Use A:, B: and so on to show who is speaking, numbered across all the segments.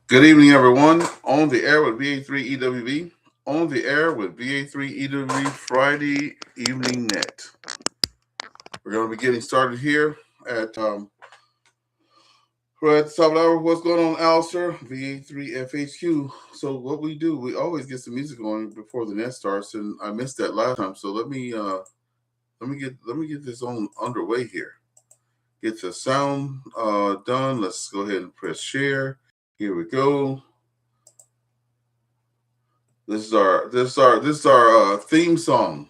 A: Good evening, everyone. On the air with VA3EWV. On the air with VA3EWV Friday Evening Net. We're going to be getting started here at we're at the top of the hour. What's going on, AllStar? VA3FHQ. So what we do, we always get some music going before the net starts, and I missed that last time. So let me get this on underway here. Get the sound done. Let's go ahead and press share. Here we go. This is our theme song.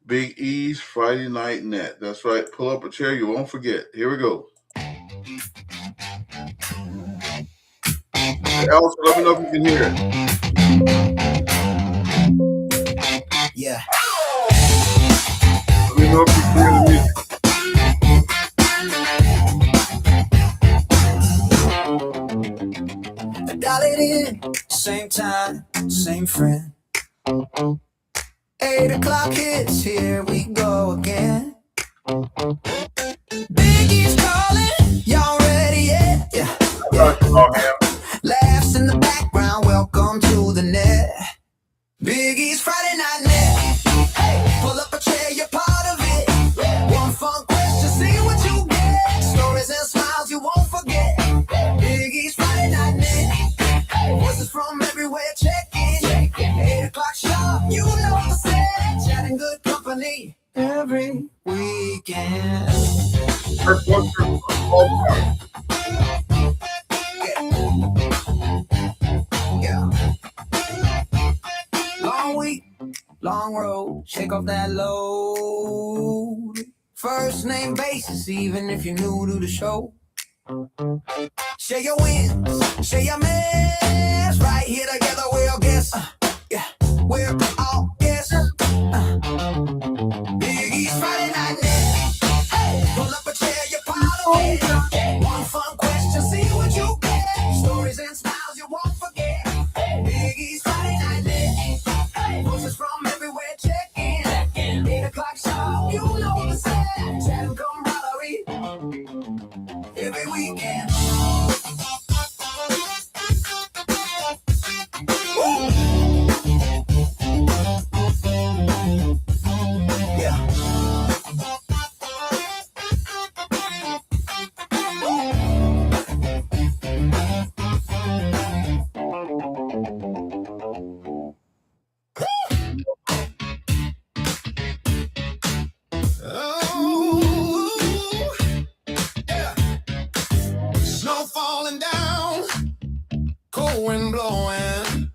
A: Big E's Friday Night Net. That's right. Pull up a chair. You won't forget. Here we go. Alice, let me know if you can hear
B: it. Yeah.
A: Let me know if you can hear the music.
B: Dial it in, same time, same friend. 8 o'clock hits, here we go again. Biggie's calling, y'all ready yet? Yeah. Laughs in the background, welcome to the net. Biggie's Friday Night Net. Hey, pull up a chair, you're part of it. One fun question, see what you get. Stories and smiles you won't forget. Biggie's Friday Night Net. Voices from everywhere, check in. 8 o'clock sharp, you know the set. Chatting good company every weekend. Yeah. Long week, long road, shake off that load. First name basis, even if you're new to the show. Share your wins, share your mess. Right here together, we're all guests. Yeah, we're all guests. Biggie's Friday Night Net. Hey, pull up a chair, you're part of it. One fun question, see what you get. Stories and smiles you won't forget. Biggie's Friday Night Net. Voices from everywhere, check in. 8 o'clock sharp, you know the set. Chat and camaraderie every weekend. Wind blowing.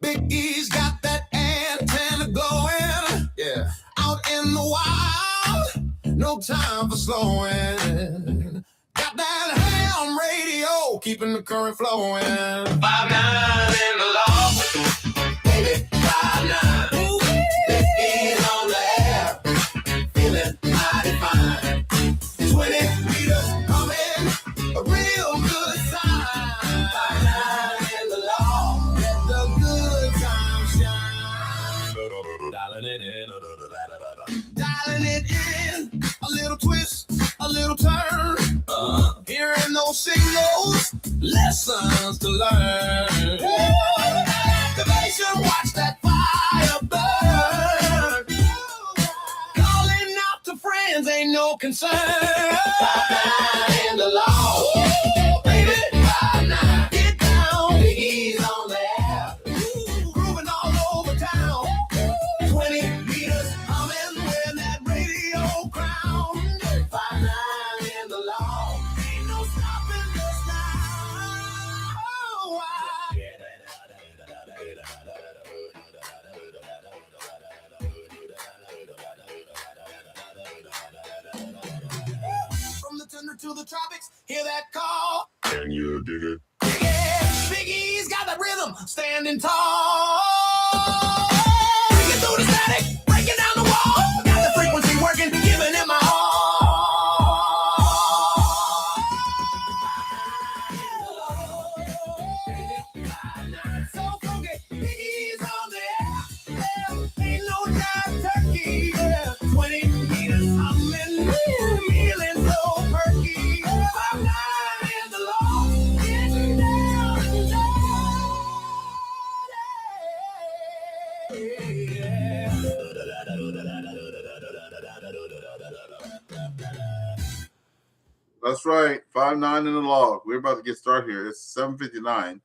B: Big E's got that antenna glowing. Yeah. Out in the wild, no time for slowing. Got that ham radio, keeping the current flowing. 5-9 in the law. Baby, 5-9. Big E's on the air. Feeling mighty fine. 20 meters coming, a real good sign. Dialing it in, a little twist, a little turn. Hearing those signals, lessons to learn. Activation, watch that fire burn. Calling out to friends, ain't no concern. 5-9 in the law. Baby, 5-9. Get down, Biggie's on the air. Grooving all over town. 20 meters humming with that radio crown. 5-9 in the law. Ain't no stopping this now. From the tundra to the tropics, hear that call.
C: Can you dig it?
B: Yeah, Biggie's got that rhythm, standing tall. Breaking through the static, breaking down the wall. Got the frequency working, giving it my all. So funky, Biggie's on there. Yeah, ain't no time turkey. Yeah, 20 meters humming, feeling so perky. 5-9 in the law. Get down.
A: That's right. 5-9 in the log. We're about to get started here. It's 7:59.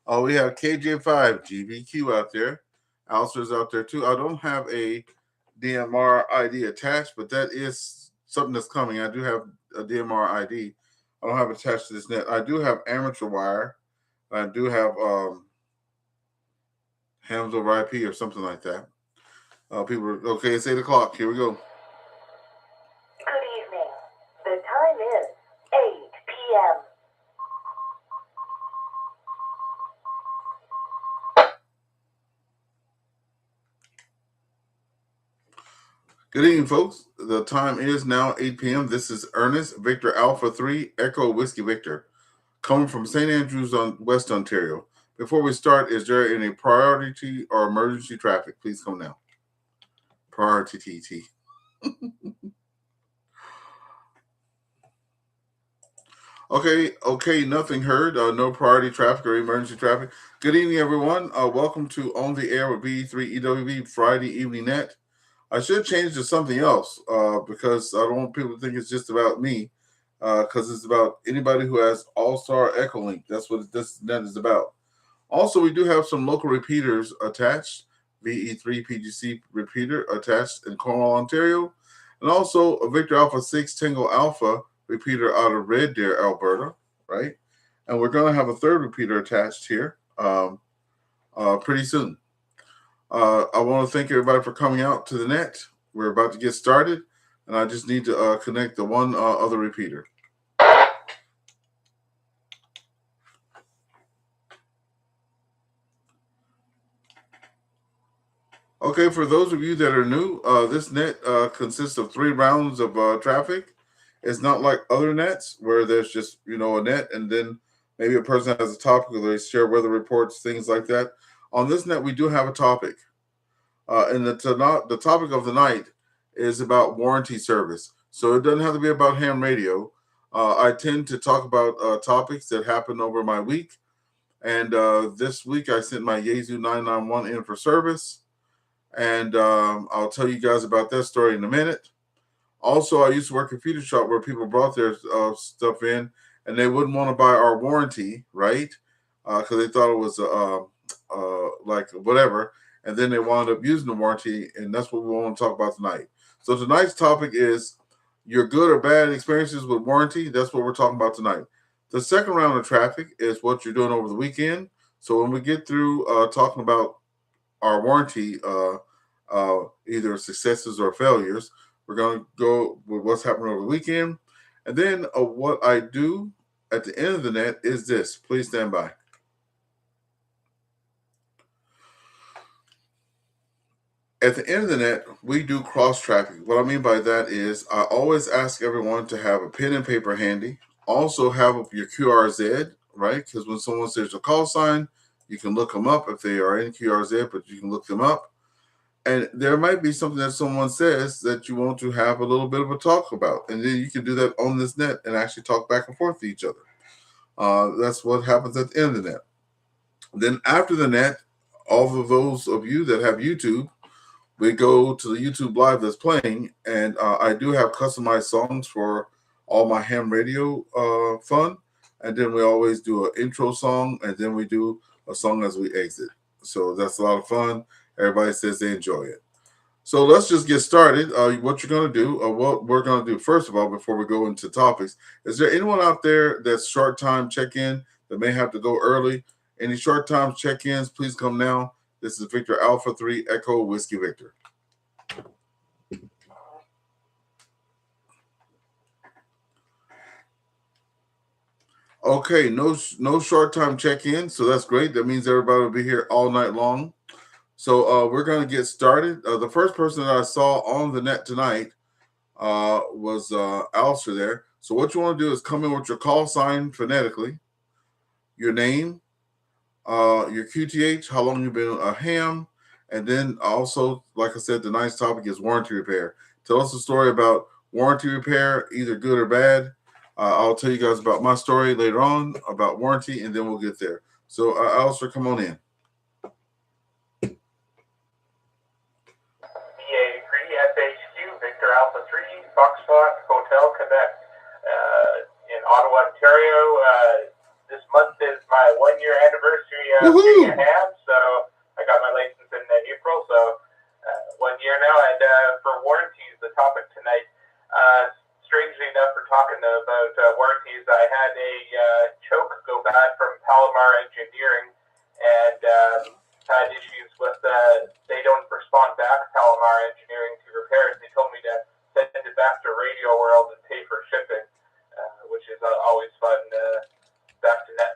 A: Oh, we have KJ5 GBQ out there. AllStar's out there too. I don't have a DMR ID attached, but that is something that's coming. I do have a DMR ID. I don't have it attached to this net. I do have amateur wire. I do have hams over IP or something like that. People are okay. It's 8 o'clock. Here we go.
C: Good evening. The time is 8 p.m.
A: Good evening, folks. The time is now 8 p.m. This is Ernest Victor Alpha 3 Echo Whiskey Victor, coming from St. Andrews on West Ontario. Before we start, is there any priority or emergency traffic? Please come now. Priority TT. Okay, nothing heard. No priority traffic or emergency traffic. Good evening, everyone. Welcome to On the Air with VA3EWV Friday Evening Net. I should change to something else because I don't want people to think it's just about me because it's about anybody who has AllStar EchoLink. That's what this net is about. Also, we do have some local repeaters attached. VE3 PGC repeater attached in Cornwall, Ontario. And also a Victor Alpha 6 Tango Alpha repeater out of Red Deer, Alberta, right? And we're going to have a third repeater attached here pretty soon. I want to thank everybody for coming out to the net. We're about to get started, and I just need to connect the one other repeater. Okay, for those of you that are new, this net consists of 3 rounds of traffic. It's not like other nets where there's just, a net and then maybe a person has a topic or they share weather reports, things like that. On this net, we do have a topic. And the topic of the night is about warranty service. So it doesn't have to be about ham radio. I tend to talk about topics that happen over my week. And this week I sent my Yaesu 991 in for service. And I'll tell you guys about that story in a minute. Also, I used to work at a computer shop where people brought their stuff in and they wouldn't want to buy our warranty, right? Because they thought it was like whatever. And then they wound up using the warranty, and that's what we want to talk about tonight. So tonight's topic is your good or bad experiences with warranty. That's what we're talking about tonight. The second round of traffic is what you're doing over the weekend. So when we get through talking about our warranty, either successes or failures, we're going to go with what's happening over the weekend. And then what I do at the end of the net is this. Please stand by. At the end of the net, we do cross traffic. What I mean by that is I always ask everyone to have a pen and paper handy. Also have your QRZ, right? Because when someone says a call sign, you can look them up if they are in QRZ, but you can look them up. And there might be something that someone says that you want to have a little bit of a talk about. And then you can do that on this net and actually talk back and forth to each other. That's what happens at the end of the net. Then after the net, all of those of you that have YouTube, we go to the YouTube Live that's playing. And I do have customized songs for all my ham radio fun. And then we always do an intro song. And then we do a song as we exit. So that's a lot of fun. Everybody says they enjoy it. So let's just get started. What you're going to do, what we're going to do, first of all, before we go into topics, is there anyone out there that's short time check-in that may have to go early? Any short time check-ins, please come now. This is Victor Alpha 3 Echo Whiskey Victor. Okay, no short time check-in, so that's great. That means everybody will be here all night long. So we're going to get started. The first person that I saw on the net tonight was AllStar there. So what you want to do is come in with your call sign phonetically, your name, your QTH, how long you've been a ham, and then also, like I said, the nice topic is warranty repair. Tell us a story about warranty repair, either good or bad. I'll tell you guys about my story later on about warranty, and then we'll get there. So AllStar, come on in.
D: VA3FHQ, Victor Alpha 3, Foxtrot, Hotel, Quebec. Ottawa, Ontario. This month is my 1-year anniversary of being a ham, so I got my license in April, so 1 year now. And for warranties, the topic tonight, strangely enough, we're talking about warranties. I had a choke go bad from Palomar Engineering, and had issues with they don't respond back, Palomar Engineering, to repairs. They told me to send it back to Radio World and pay for shipping, which is always fun. Back to net.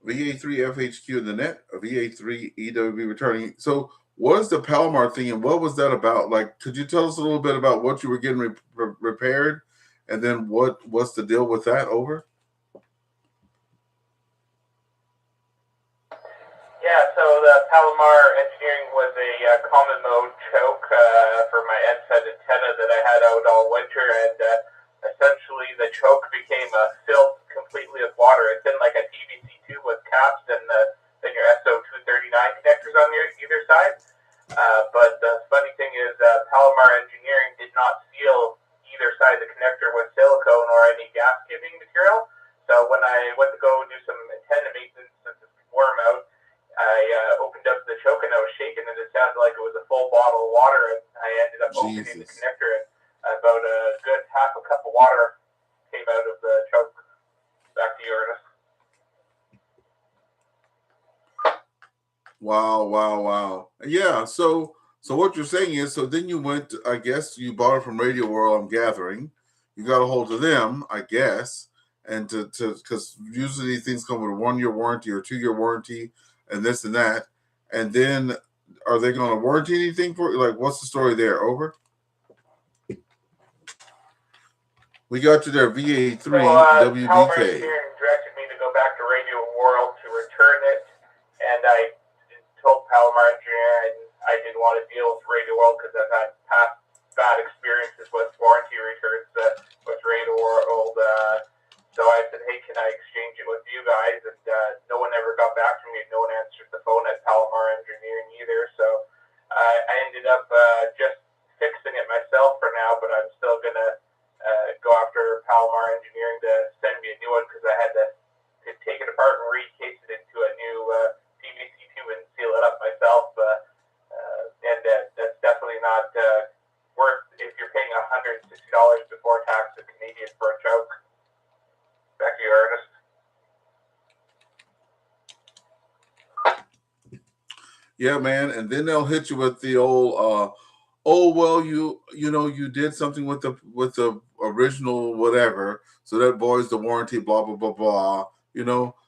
A: VA3FHQ in the net, VA3EWV returning. So what is the Palomar thing, and what was that about? Like, could you tell us a little bit about what you were getting repaired, and then what's the deal with that? Over.
D: Yeah, so the Palomar Engineering was a common mode choke for my EST antenna that I had out all winter, and essentially the choke became filled completely with water. It's in like a PVC tube with caps, and then your SO239 connectors on either side. But the funny thing is, Palomar Engineering did not seal either side of the connector with silicone or any gas-giving material. So when I went to go do some antenna maintenance since it's warm out, I opened up the choke and I was shaking, and it sounded like it was a full bottle of water. And I ended up opening the connector, and about a good half a cup of water came out of the choke. Back to you, Ernest.
A: Wow. Yeah. So what you're saying is, so then you went. I guess you bought it from Radio World. I'm gathering. You got a hold of them, I guess, and to because usually these things come with a 1-year warranty or 2-year warranty, and this and that. And then, are they going to warranty anything for you? Like, what's the story there? Over. We got you there, VA3WBK.
D: Palomar Engineering directed me to go back to Radio World to return it, and I told Palomar Engineering I didn't want to deal with Radio World because I've had past bad experiences with warranty returns with Radio World. So I said, hey, can I exchange it with you guys? And no one ever got back to me. No one answered the phone at Palomar Engineering either. So I ended up just fixing it myself for now, but I'm still going to go after Palomar Engineering to send me a new one because I had to take it apart and recase it into a new PVC tube and seal it up myself. And that's definitely not worth if you're paying $160 before tax to Canadian for a choke. Back to you, Ernest.
A: Yeah, man, and then they'll hit you with the old, oh well, you know you did something with the original whatever, so that voids the warranty, blah blah blah blah.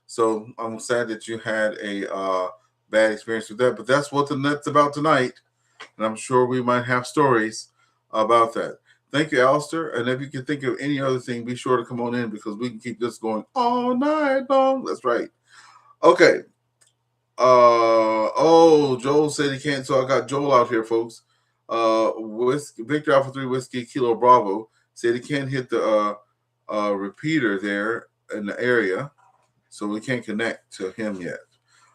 A: So I'm sad that you had a bad experience with that, but that's what the net's about tonight, and I'm sure we might have stories about that. Thank you, AllStar. And if you can think of any other thing, be sure to come on in because we can keep this going all night long. That's right. Okay. Joel said he can't, so I got Joel out here, folks. Victor Alpha 3 Whiskey Kilo Bravo said he can't hit the repeater there in the area, so we can't connect to him yet.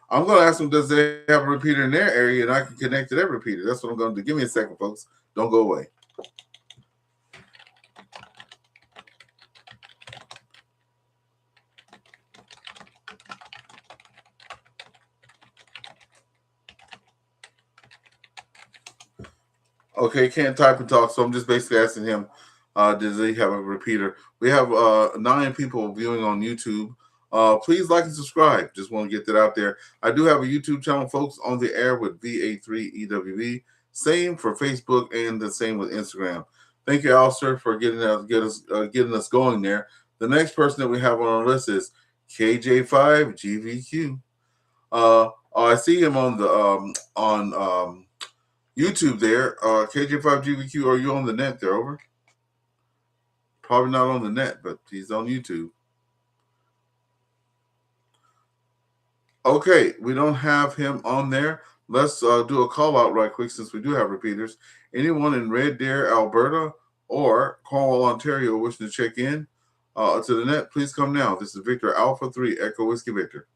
A: I'm going to ask him, does they have a repeater in their area, and I can connect to that repeater. That's what I'm going to do. Give me a second, folks. Don't go away. Okay, can't type and talk, so I'm just basically asking him, does he have a repeater? We have 9 people viewing on YouTube. Please like and subscribe. Just want to get that out there. I do have a YouTube channel, folks, on the air with VA3EWV. Same for Facebook and the same with Instagram. Thank you, AllStar, for getting us going there. The next person that we have on our list is KJ5GVQ. I see him on the YouTube there. KJ5GVQ, are you on the net there? Over. Probably not on the net, but he's on YouTube. Okay, we don't have him on there. Let's do a call out right quick since we do have repeaters. Anyone in Red Deer, Alberta, or Cornwall, Ontario wishing to check in to the net, please come now. This is Victor Alpha 3 Echo Whiskey Victor.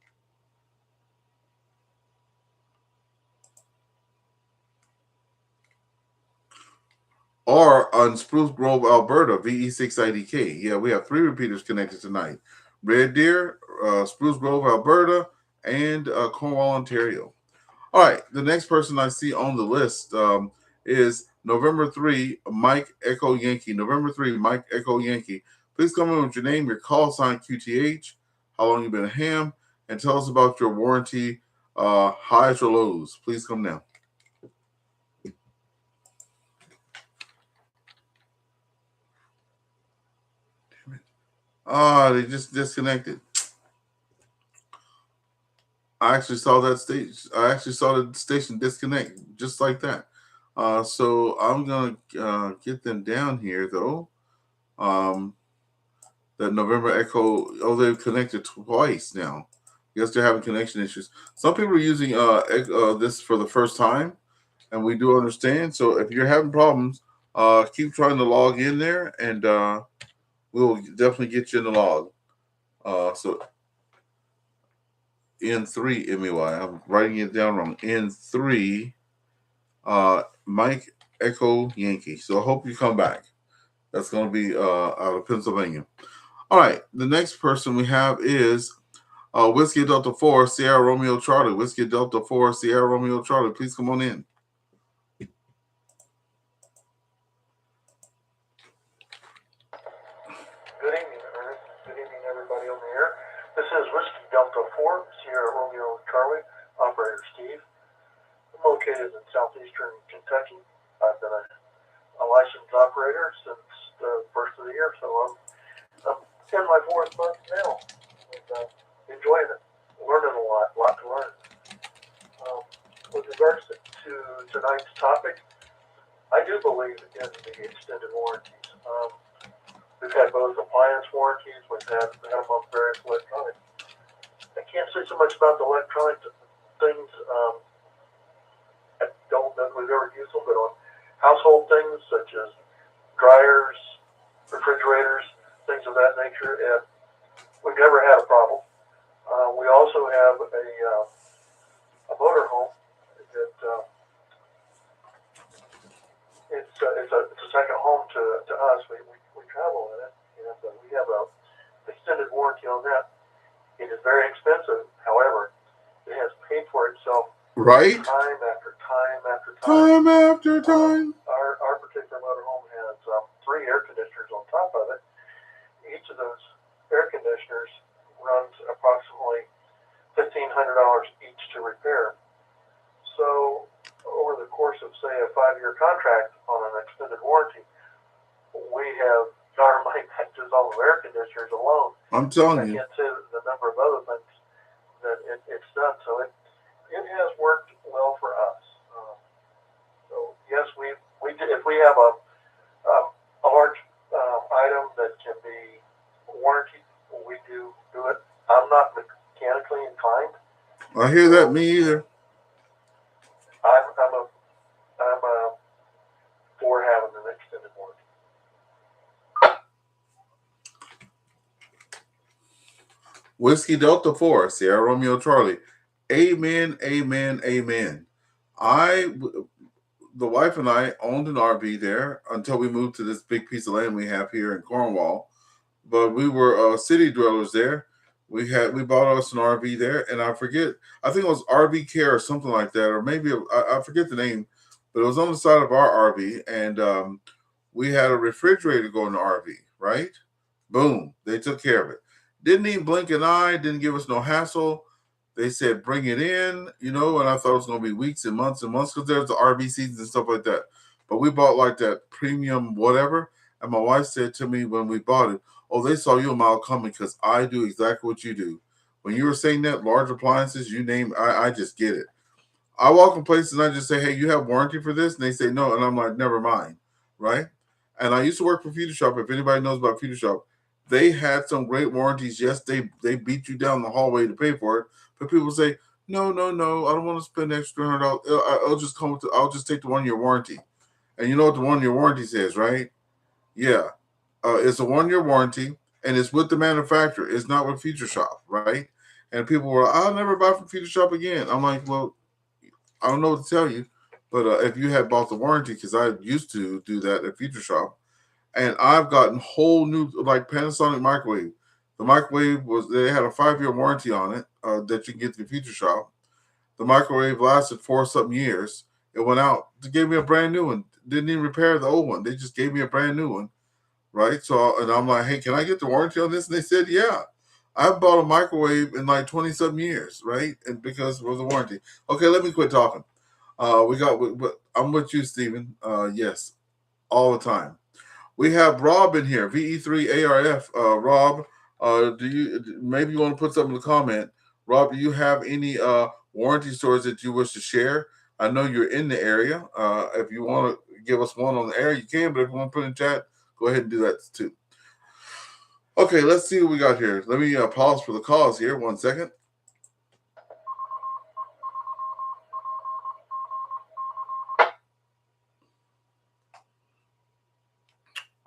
A: Or on Spruce Grove, Alberta, VE6IDK. Yeah, we have 3 repeaters connected tonight. Red Deer, Spruce Grove, Alberta, and Cornwall, Ontario. All right, the next person I see on the list is November 3, Mike Echo Yankee. November 3, Mike Echo Yankee. Please come in with your name, your call sign, QTH, how long you've been a ham, and tell us about your warranty highs or lows. Please come now. They just disconnected. I actually saw that stage. I actually saw the station disconnect just like that. So I'm gonna get them down here though. That November Echo. Oh, they've connected twice now. Yes, they're having connection issues. Some people are using this for the first time, and we do understand. So if you're having problems, keep trying to log in there, and we'll definitely get you in the log. So N3 MEY. I'm writing it down wrong. N3 Mike Echo Yankee. So I hope you come back. That's going to be out of Pennsylvania. All right. The next person we have is Whiskey Delta 4 Sierra Romeo Charlie. Whiskey Delta 4 Sierra Romeo Charlie. Please come on in.
E: Good evening, Ernest. Good evening, everybody on the air. This is Whiskey Delta 4, Sierra Romeo Charlie, operator Steve. I'm located in southeastern Kentucky. I've been a licensed operator since the first of the year, so I'm in my 4th month now. And, enjoying it, learning a lot to learn. With regards to tonight's topic, I do believe in the extended warranties. We've had both appliance warranties, we've had them on various electronics. I can't say so much about the electronic things. I don't know if we've ever used them, but on household things such as dryers, refrigerators, things of that nature, and we've never had a problem. We also have a motor home that it's a second home to us. We travel in it, and we have an extended warranty on that. It is very expensive. However, it has paid for itself
A: Right?
E: time after time after time.
A: Time after time.
E: Our particular motorhome has 3 air conditioners on top of it. Each of those air conditioners runs approximately $1,500 each to repair. So over the course of, say, a 5-year contract on an extended warranty, we have got our money back just on the air conditioners alone.
A: I'm telling
E: I
A: you.
E: can't say the number of other things that it's done. So it has worked well for us. So yes, we do, if we have a large item that can be warranted, we do it. I'm not mechanically inclined.
A: I hear that. Me either.
E: I'm for having an extended warranty.
A: Whiskey Delta 4 Sierra Romeo Charlie. Amen, amen, amen. The wife and I owned an RV there until we moved to this big piece of land we have here in Cornwall. But we were city dwellers there. We bought us an RV there, and I think it was RV Care or something like that, or maybe I forget the name, but it was on the side of our RV, and we had a refrigerator go in the RV, right? Boom, they took care of it. Didn't even blink an eye, didn't give us no hassle. They said, bring it in, and I thought it was going to be weeks and months because there's the RV seasons and stuff like that. But we bought like that premium whatever, and my wife said to me when we bought it, oh, they saw you a mile coming because I do exactly what you do. When you were saying that, large appliances, you name, I just get it. I walk in places and I just say, hey, you have warranty for this? And they say no, and I'm like, never mind, right? And I used to work for Future Shop. If anybody knows about Future Shop, they had some great warranties. Yes, they beat you down the hallway to pay for it. But people say, no, I don't want to spend extra $100. I'll just take the 1-year warranty. And you know what the 1-year warranty says, right? Yeah. It's a 1-year warranty, and it's with the manufacturer. It's not with Future Shop, right? And people were, I'll never buy from Future Shop again. I'm like, well, I don't know what to tell you, But if you had bought the warranty, because I used to do that at Future Shop, and I've gotten whole new, like Panasonic microwave. The microwave they had a 5-year warranty on it that you can get to the Future Shop. The microwave lasted 4-something years. It went out. They gave me a brand new one. Didn't even repair the old one. They just gave me a brand new one, right? So, and I'm like, hey, can I get the warranty on this? And they said, yeah. I bought a microwave in like 20-something years, right? And because it was a warranty. Okay, let me quit talking. I'm with you, Stephen. Yes, all the time. We have Rob in here, VE3ARF. Rob, maybe you want to put something in the comment? Rob, do you have any warranty stories that you wish to share? I know you're in the area. If you want to give us one on the air, you can. But if you want to put it in chat, go ahead and do that too. Okay, let's see what we got here. Let me pause for the calls here. 1 second.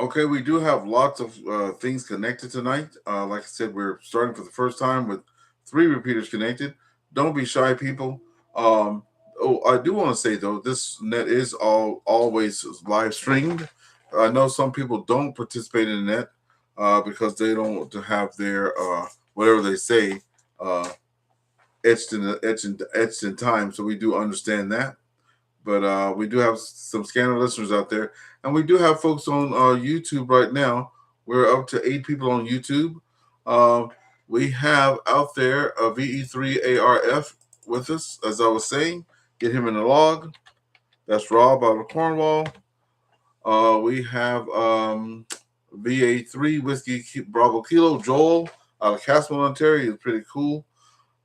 A: Okay, we do have lots of things connected tonight. Like I said, we're starting for the first time with 3 repeaters connected. Don't be shy, people. I do want to say, though, this net is always live streamed. I know some people don't participate in the net because they don't want to have their whatever they say etched in time. So we do understand that. But we do have some scanner listeners out there. And we do have folks on YouTube right now. We're up to 8 people on YouTube. We have out there a VE3ARF with us, as I was saying. Get him in the log. That's Rob out of Cornwall. We have VA3 Whiskey Bravo Kilo, Joel out of Castle, Ontario. It's pretty cool.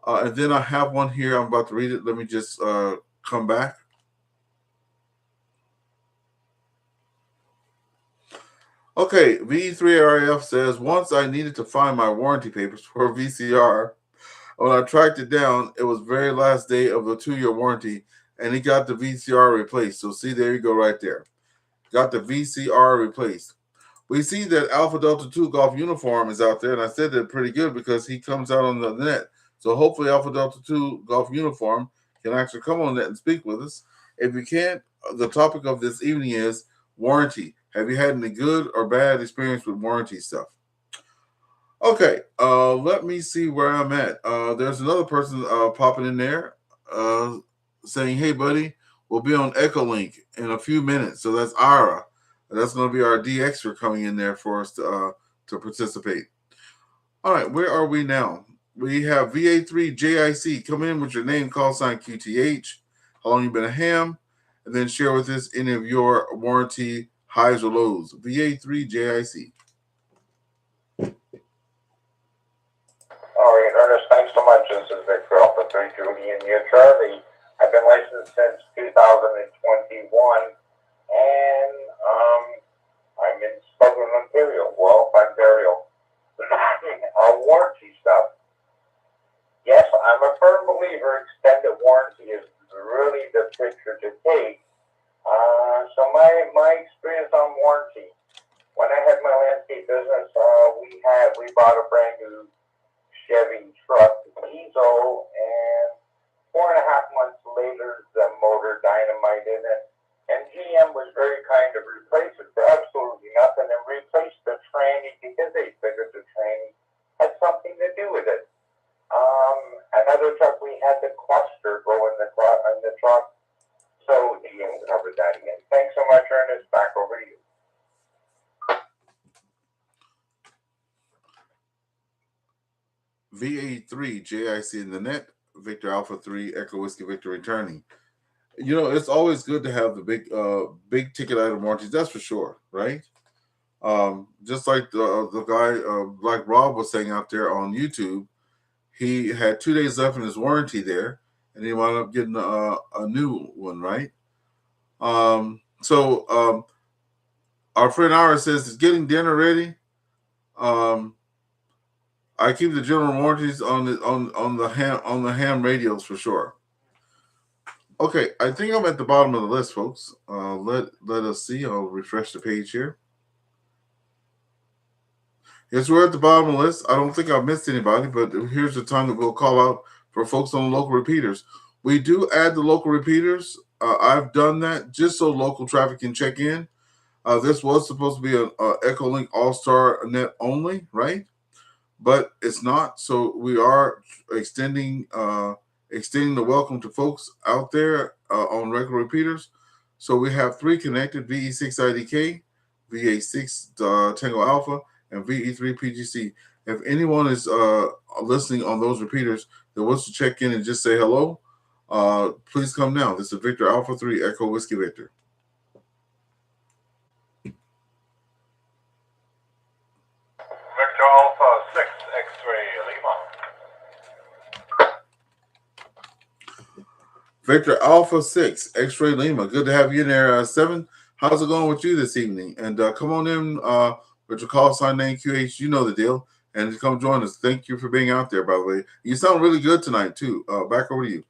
A: And then I have one here. I'm about to read it. Let me just come back. Okay, V3RF says, once I needed to find my warranty papers for a VCR. When I tracked it down, it was very last day of the 2-year warranty, and he got the VCR replaced. So see, there you go right there. Got the VCR replaced. We see that Alpha Delta 2 Golf Uniform is out there, and I said that pretty good because he comes out on the net. So hopefully Alpha Delta 2 Golf Uniform can actually come on net and speak with us. If you can't, the topic of this evening is warranty. Have you had any good or bad experience with warranty stuff? Okay, let me see where I'm at. There's another person popping in there saying, hey, buddy, we'll be on EchoLink in a few minutes. So that's Ira. That's going to be our DXer coming in there for us to participate. All right, where are we now? We have VA3JIC. Come in with your name, call sign QTH, how long you've been a ham, and then share with us any of your warranty highs or lows. VA3JIC.
F: All right, Ernest, thanks so much. This is Victor Alpha 3 Judy in New Charlie. I've been licensed since 2021, and I'm in Southern Ontario, Ontario. Warranty stuff. Yes, I'm a firm believer extended warranty is really the picture to take. So my experience on warranty, when I had my landscape business, we bought a brand new Chevy truck, diesel, and 4.5 months later, the motor dynamited in it. And GM was very kind to replace it for absolutely nothing and replace the tranny because they figured the tranny had something to do with it. Another truck, we had the cluster go in the truck. So GM covered that again. Thanks so much, Ernest. Back over to you.
A: VA3 JIC in the net, Victor Alpha 3 Echo Whiskey Victor returning. You know, it's always good to have the big ticket item warranties, that's for sure, right? Just like the guy like Rob was saying out there on YouTube, he had 2 days left in his warranty there, and he wound up getting a new one, right? So our friend Ira says, is getting dinner ready? I keep the general warranties on the ham radios for sure. Okay, I think I'm at the bottom of the list, folks. Let us see. I'll refresh the page here. Yes, we're at the bottom of the list. I don't think I've missed anybody, but here's the time that we'll call out for folks on local repeaters. We do add the local repeaters I've done that just so local traffic can check in. This was supposed to be a EchoLink AllStar net only, right? But it's not. So we are extending the welcome to folks out there on regular repeaters. So we have 3 connected: VE6IDK, VA6 Tango Alpha, and VE3PGC. If anyone is listening on those repeaters that wants to check in and just say hello, please come now. This is Victor Alpha 3 Echo Whiskey Victor.
E: Victor Alpha 6 X-Ray Lima.
A: Victor Alpha 6 X-Ray Lima. Good to have you in there. 7, how's it going with you this evening? And come on in with your call sign name QH. You know the deal. And come join us. Thank you for being out there, by the way. You sound really good tonight, too. Back over to you.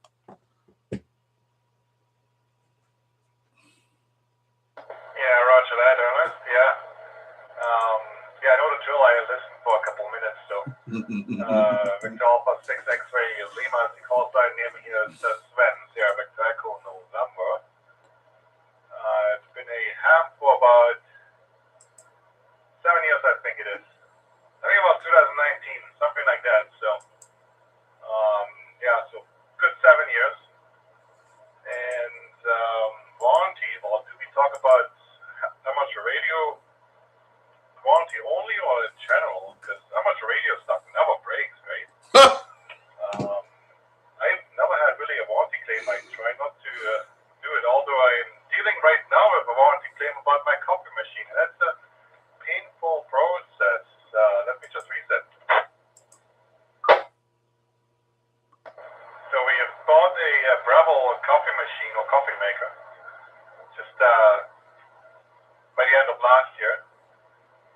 E: Yeah, roger that, Ernest. Yeah. Yeah, I know the drill. I listened for a couple minutes, so. Victor Alpha 6 X-Ray Lima, the call sign name here is Sven, Sierra Victor Echo November. It's been a ham for about 7 years, I think it is. I think about 2019, something like that. So, yeah, so good 7 years. And warranty, well, do we talk about how much radio warranty only or in general? Because how much radio stuff never breaks, right? I've never had really a warranty claim. I try not to do it, although I'm dealing right now with a warranty claim about my coffee machine. That's a painful process. Let me just reset. So we have bought a Breville coffee machine or coffee maker just by the end of last year,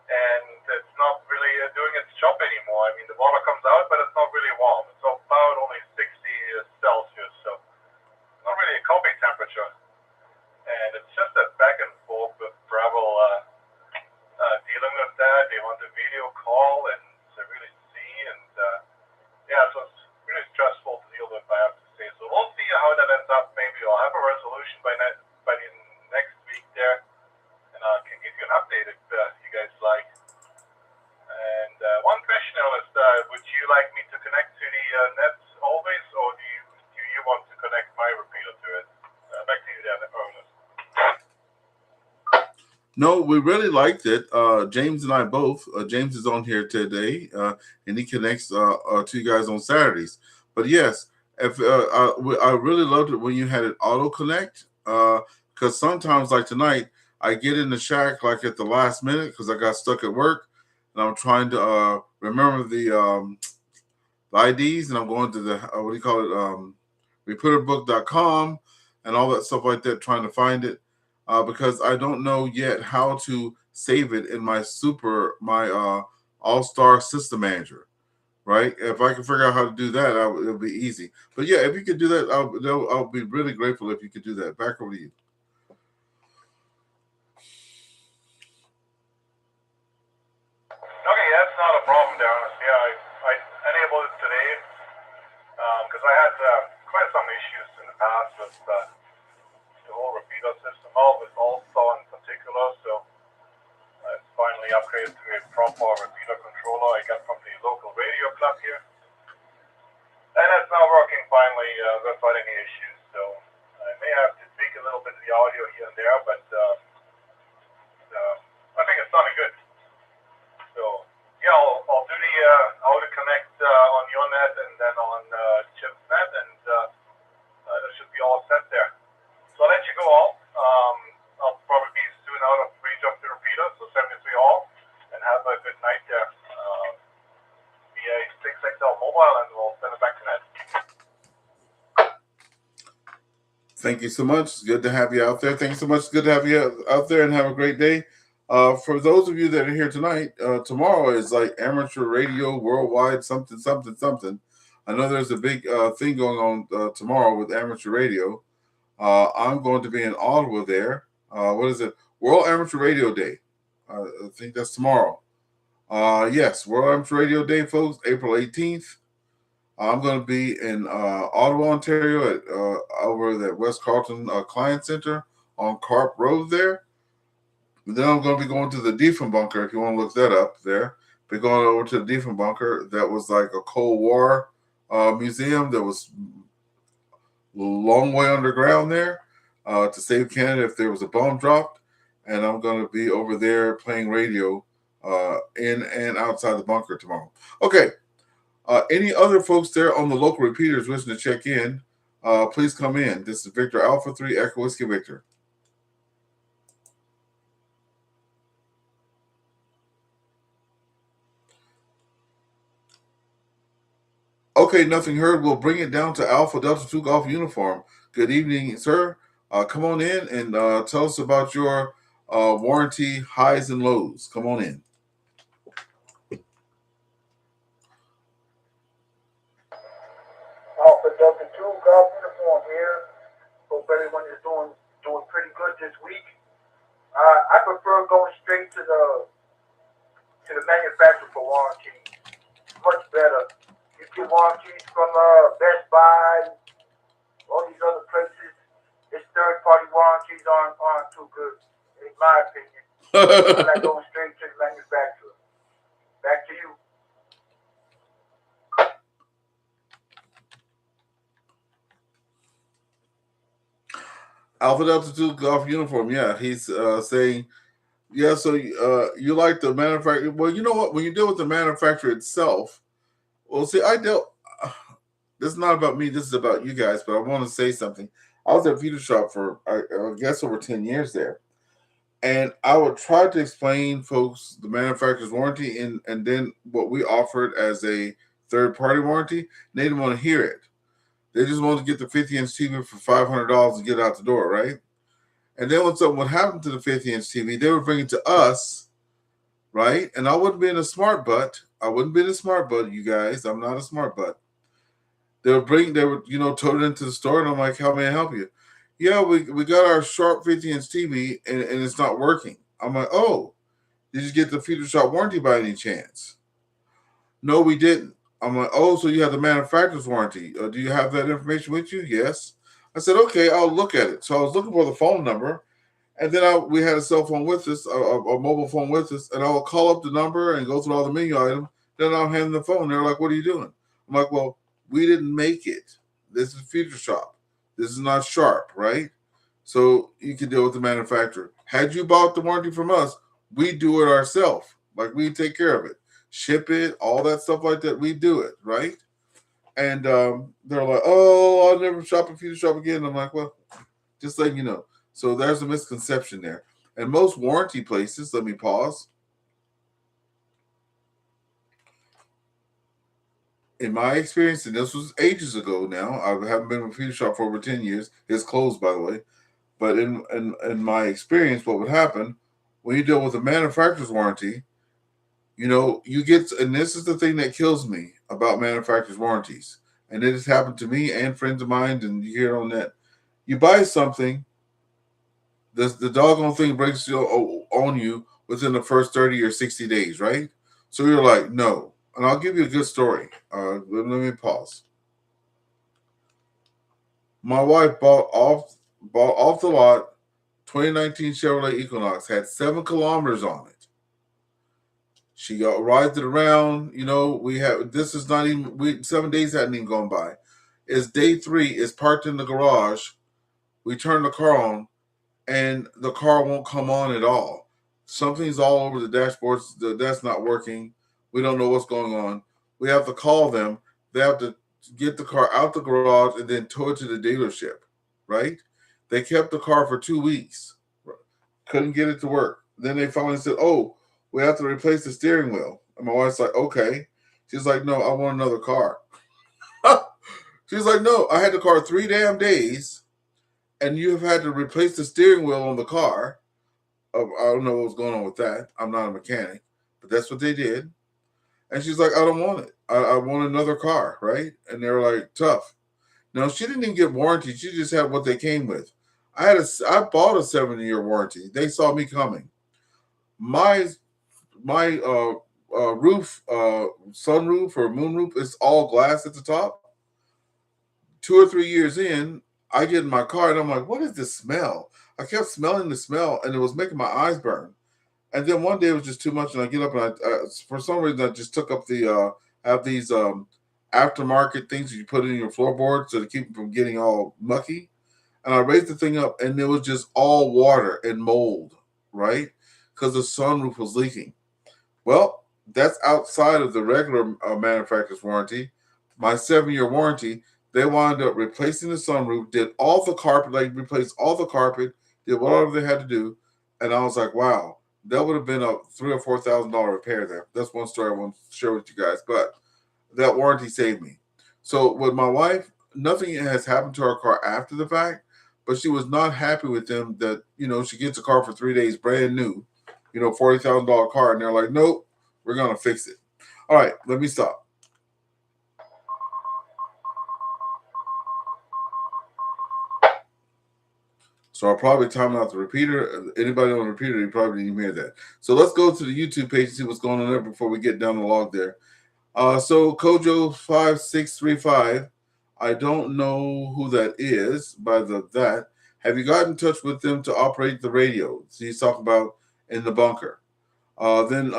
E: and it's not really doing its job anymore. I mean, the water comes out, but it's not really warm. It's about only 60 Celsius, so not really a coffee temperature. And it's just a back and forth with Breville dealing with that. They want a video call and to really see, and yeah, so it's really stressful to deal with, I have to say. So we'll see how that ends up. Maybe I'll have a resolution by the next week there, and I can give you an update if you guys like. And one question is, would you like me to connect to the nets always, or do you want to connect my repeater to it? Back to you there, Ernest.
A: No, we really liked it. James and I both. James is on here today, and he connects to you guys on Saturdays. But yes, if I really loved it when you had it auto connect, because sometimes, like tonight, I get in the shack like at the last minute because I got stuck at work, and I'm trying to remember the IDs, and I'm going to the what do you call it, repeaterbook.com and all that stuff like that, trying to find it. Because I don't know yet how to save it in my AllStar System Manager, right? If I can figure out how to do that, it'll be easy. But yeah, if you could do that, I'll be really grateful if you could do that. Back over to you.
E: Okay, that's not a problem, Darren. Yeah, I enabled it today because I had quite some issues in the past with the whole repeater system, with AllStar in particular. So it's finally upgraded to a proper repeater controller I got from the local radio club here, and it's now working finally without any issues. So I may have to tweak a little bit of the audio here and there, but I think it's sounding good. So yeah, I'll do the auto connect on your net and then on Chip's net, and that should be all set there. So I'll let you go all. I'll probably be soon out of reach of the repeater, so 73 all, and have a good night there. Via 6XL mobile, and we'll send it back to net.
A: Thank you so much. It's good to have you out there. Thank you so much. It's good to have you out there, and have a great day. For those of you that are here tonight, tomorrow is like amateur radio worldwide something. I know there's a big thing going on tomorrow with amateur radio. I'm going to be in Ottawa there. What is it? World Amateur Radio Day. I think that's tomorrow. Yes, World Amateur Radio Day, folks, April 18th. I'm going to be in Ottawa, Ontario, at over at West Carlton Client Center on Carp Road there. Then I'm going to be going to the Diefenbunker, if you want to look that up there. Be going over to the Diefenbunker. That was like a Cold War museum that was a long way underground there to save Canada if there was a bomb dropped. And I'm going to be over there playing radio in and outside the bunker tomorrow. Okay. Any other folks there on the local repeaters wishing to check in, please come in. This is Victor Alpha 3 Echo Whiskey Victor. Okay, nothing heard. We'll bring it down to Alpha Delta 2 Golf Uniform. Good evening, sir. Come on in and tell us about your warranty highs and lows. Come on in.
E: Alpha Delta 2 Golf Uniform here. Hope everyone is doing pretty good this week. I prefer going straight to the manufacturer for warranty. Much better. You get warranties from Best Buy, all these other places. This third-party warranties aren't too good, in my opinion. I like going straight to the manufacturer. Back to you.
A: Alpha Delta 2 Golf Uniform. Yeah, he's saying, yeah, so you like the manufacturer. Well, you know what? When you deal with the manufacturer itself, well, see, this is not about me. This is about you guys, but I want to say something. I was at Peter Shop for, I guess, over 10 years there. And I would try to explain folks the manufacturer's warranty and then what we offered as a third-party warranty. They didn't want to hear it. They just wanted to get the 50-inch TV for $500 and get out the door, right? And then when something would happen to the 50-inch TV, they would bring it to us, right? And I wouldn't be in a smart butt. You guys. I'm not a smart butt. They would, tote it into the store, and I'm like, how may I help you? Yeah, we got our sharp 50-inch TV, and it's not working. I'm like, oh, did you get the Future Shop warranty by any chance? No, we didn't. I'm like, oh, so you have the manufacturer's warranty. Do you have that information with you? Yes. I said, okay, I'll look at it. So I was looking for the phone number, and then we had a cell phone with us, a mobile phone with us, and I would call up the number and go through all the menu items. Then I'll hand them the phone. They're like, what are you doing? I'm like, well, we didn't make it. This is Future Shop. This is not Sharp, right? So you can deal with the manufacturer. Had you bought the warranty from us, we do it ourselves. Like, we take care of it. Ship it, all that stuff like that. We do it, right? And they're like, oh, I'll never shop at Future Shop again. I'm like, well, just letting you know. So there's a misconception there. And most warranty places, let me pause. In my experience, and this was ages ago now, I haven't been with Future Shop for over 10 years. It's closed, by the way. But in my experience, what would happen when you deal with a manufacturer's warranty, you get, and this is the thing that kills me about manufacturer's warranties, and it has happened to me and friends of mine, and you hear on that. You buy something, the doggone thing breaks on you within the first 30 or 60 days, right? So you're like, no. And I'll give you a good story. Let me pause. My wife bought off the lot 2019 Chevrolet Equinox, had 7 kilometers on it. She rides it around. This is not even, 7 days hadn't even gone by. It's day 3. It's parked in the garage. We turn the car on, and the car won't come on at all. Something's all over the dashboard. That's not working. We don't know what's going on. We have to call them. They have to get the car out the garage and then tow it to the dealership, right? They kept the car for 2 weeks. Couldn't get it to work. Then they finally said, oh, we have to replace the steering wheel. And my wife's like, okay. She's like, no, I want another car. She's like, no, I had the car 3 damn days, and you have had to replace the steering wheel on the car. I don't know what was going on with that. I'm not a mechanic, but that's what they did. And she's like, I don't want it. I want another car, right? And they're like, tough. No, she didn't even get warranty. She just had what they came with. I bought a 7-year warranty. They saw me coming. My roof, sunroof or moonroof, it's all glass at the top. 2 or 3 years in, I get in my car and I'm like, what is this smell? I kept smelling the smell and it was making my eyes burn. And then one day it was just too much, and I get up and for some reason I just took up the have these aftermarket things that you put in your floorboard so to keep them from getting all mucky. And I raised the thing up, and it was just all water and mold, right? Because the sunroof was leaking. Well, that's outside of the regular manufacturer's warranty. My 7-year warranty, they wound up replacing the sunroof, did all the carpet, like replaced all the carpet, did whatever they had to do, and I was like, wow. That would have been a $3,000 or $4,000 repair there. That's one story I want to share with you guys. But that warranty saved me. So with my wife, nothing has happened to our car after the fact, but she was not happy with them that, she gets a car for 3 days, brand new, $40,000 car. And they're like, nope, we're going to fix it. All right, let me stop. So I'll probably time out the repeater. Anybody on the repeater, you probably didn't hear that. So let's go to the YouTube page and see what's going on there before we get down the log there. So Kojo5635, I don't know who that is by that. Have you got in touch with them to operate the radio? So he's talking about in the bunker. Then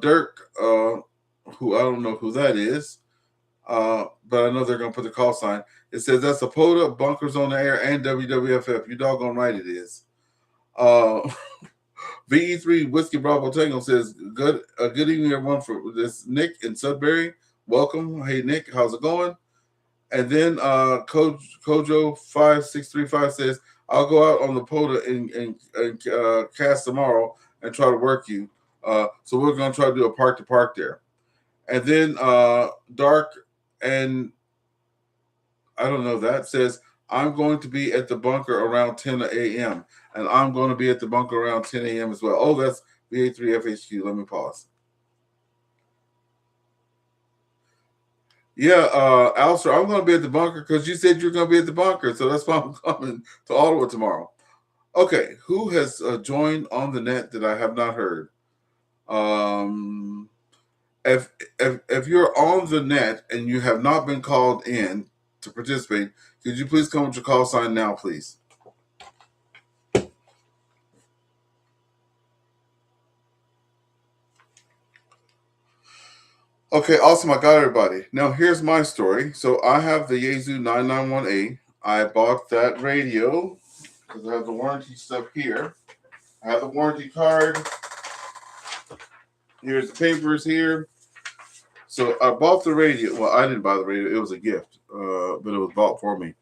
A: Dirk, who I don't know who that is, but I know they're going to put the call sign. It says that's a POTA, Bunkers on the Air, and WWFF. You doggone right it is. VE3 Whiskey Bravo Tango says, good evening, everyone, for this Nick in Sudbury. Welcome. Hey, Nick, how's it going? And then Kojo5635 says, I'll go out on the POTA and cast tomorrow and try to work you. So we're going to try to do a park-to-park there. And then Dark and I don't know that says, I'm going to be at the bunker around 10 a.m. And I'm going to be at the bunker around 10 a.m. as well. Oh, that's VA3FHQ. Let me pause. Yeah, AllStar, I'm going to be at the bunker because you said you're going to be at the bunker. So that's why I'm coming to Ottawa tomorrow. Okay, who has joined on the net that I have not heard? If you're on the net and you have not been called in to participate, could you please come with your call sign now, please? Okay, awesome. I got everybody. Now, here's my story. So I have the Yaesu 991A. I bought that radio because I have the warranty stuff here. I have the warranty card. Here's the papers here. So I bought the radio. Well, I didn't buy the radio. It was a gift, but it was bought for me.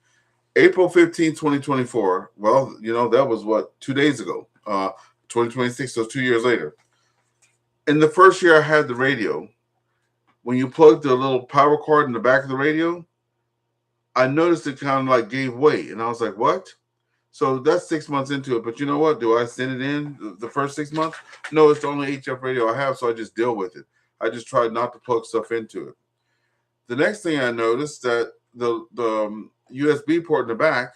A: April 15, 2024. Well, that was 2 days ago. 2026, so 2 years later. In the first year I had the radio, when you plugged the little power cord in the back of the radio, I noticed it kind of like gave way. And I was like, what? So that's 6 months into it. But you know what? Do I send it in the first 6 months? No, it's the only HF radio I have, so I just deal with it. I just tried not to plug stuff into it. The next thing I noticed that the USB port in the back,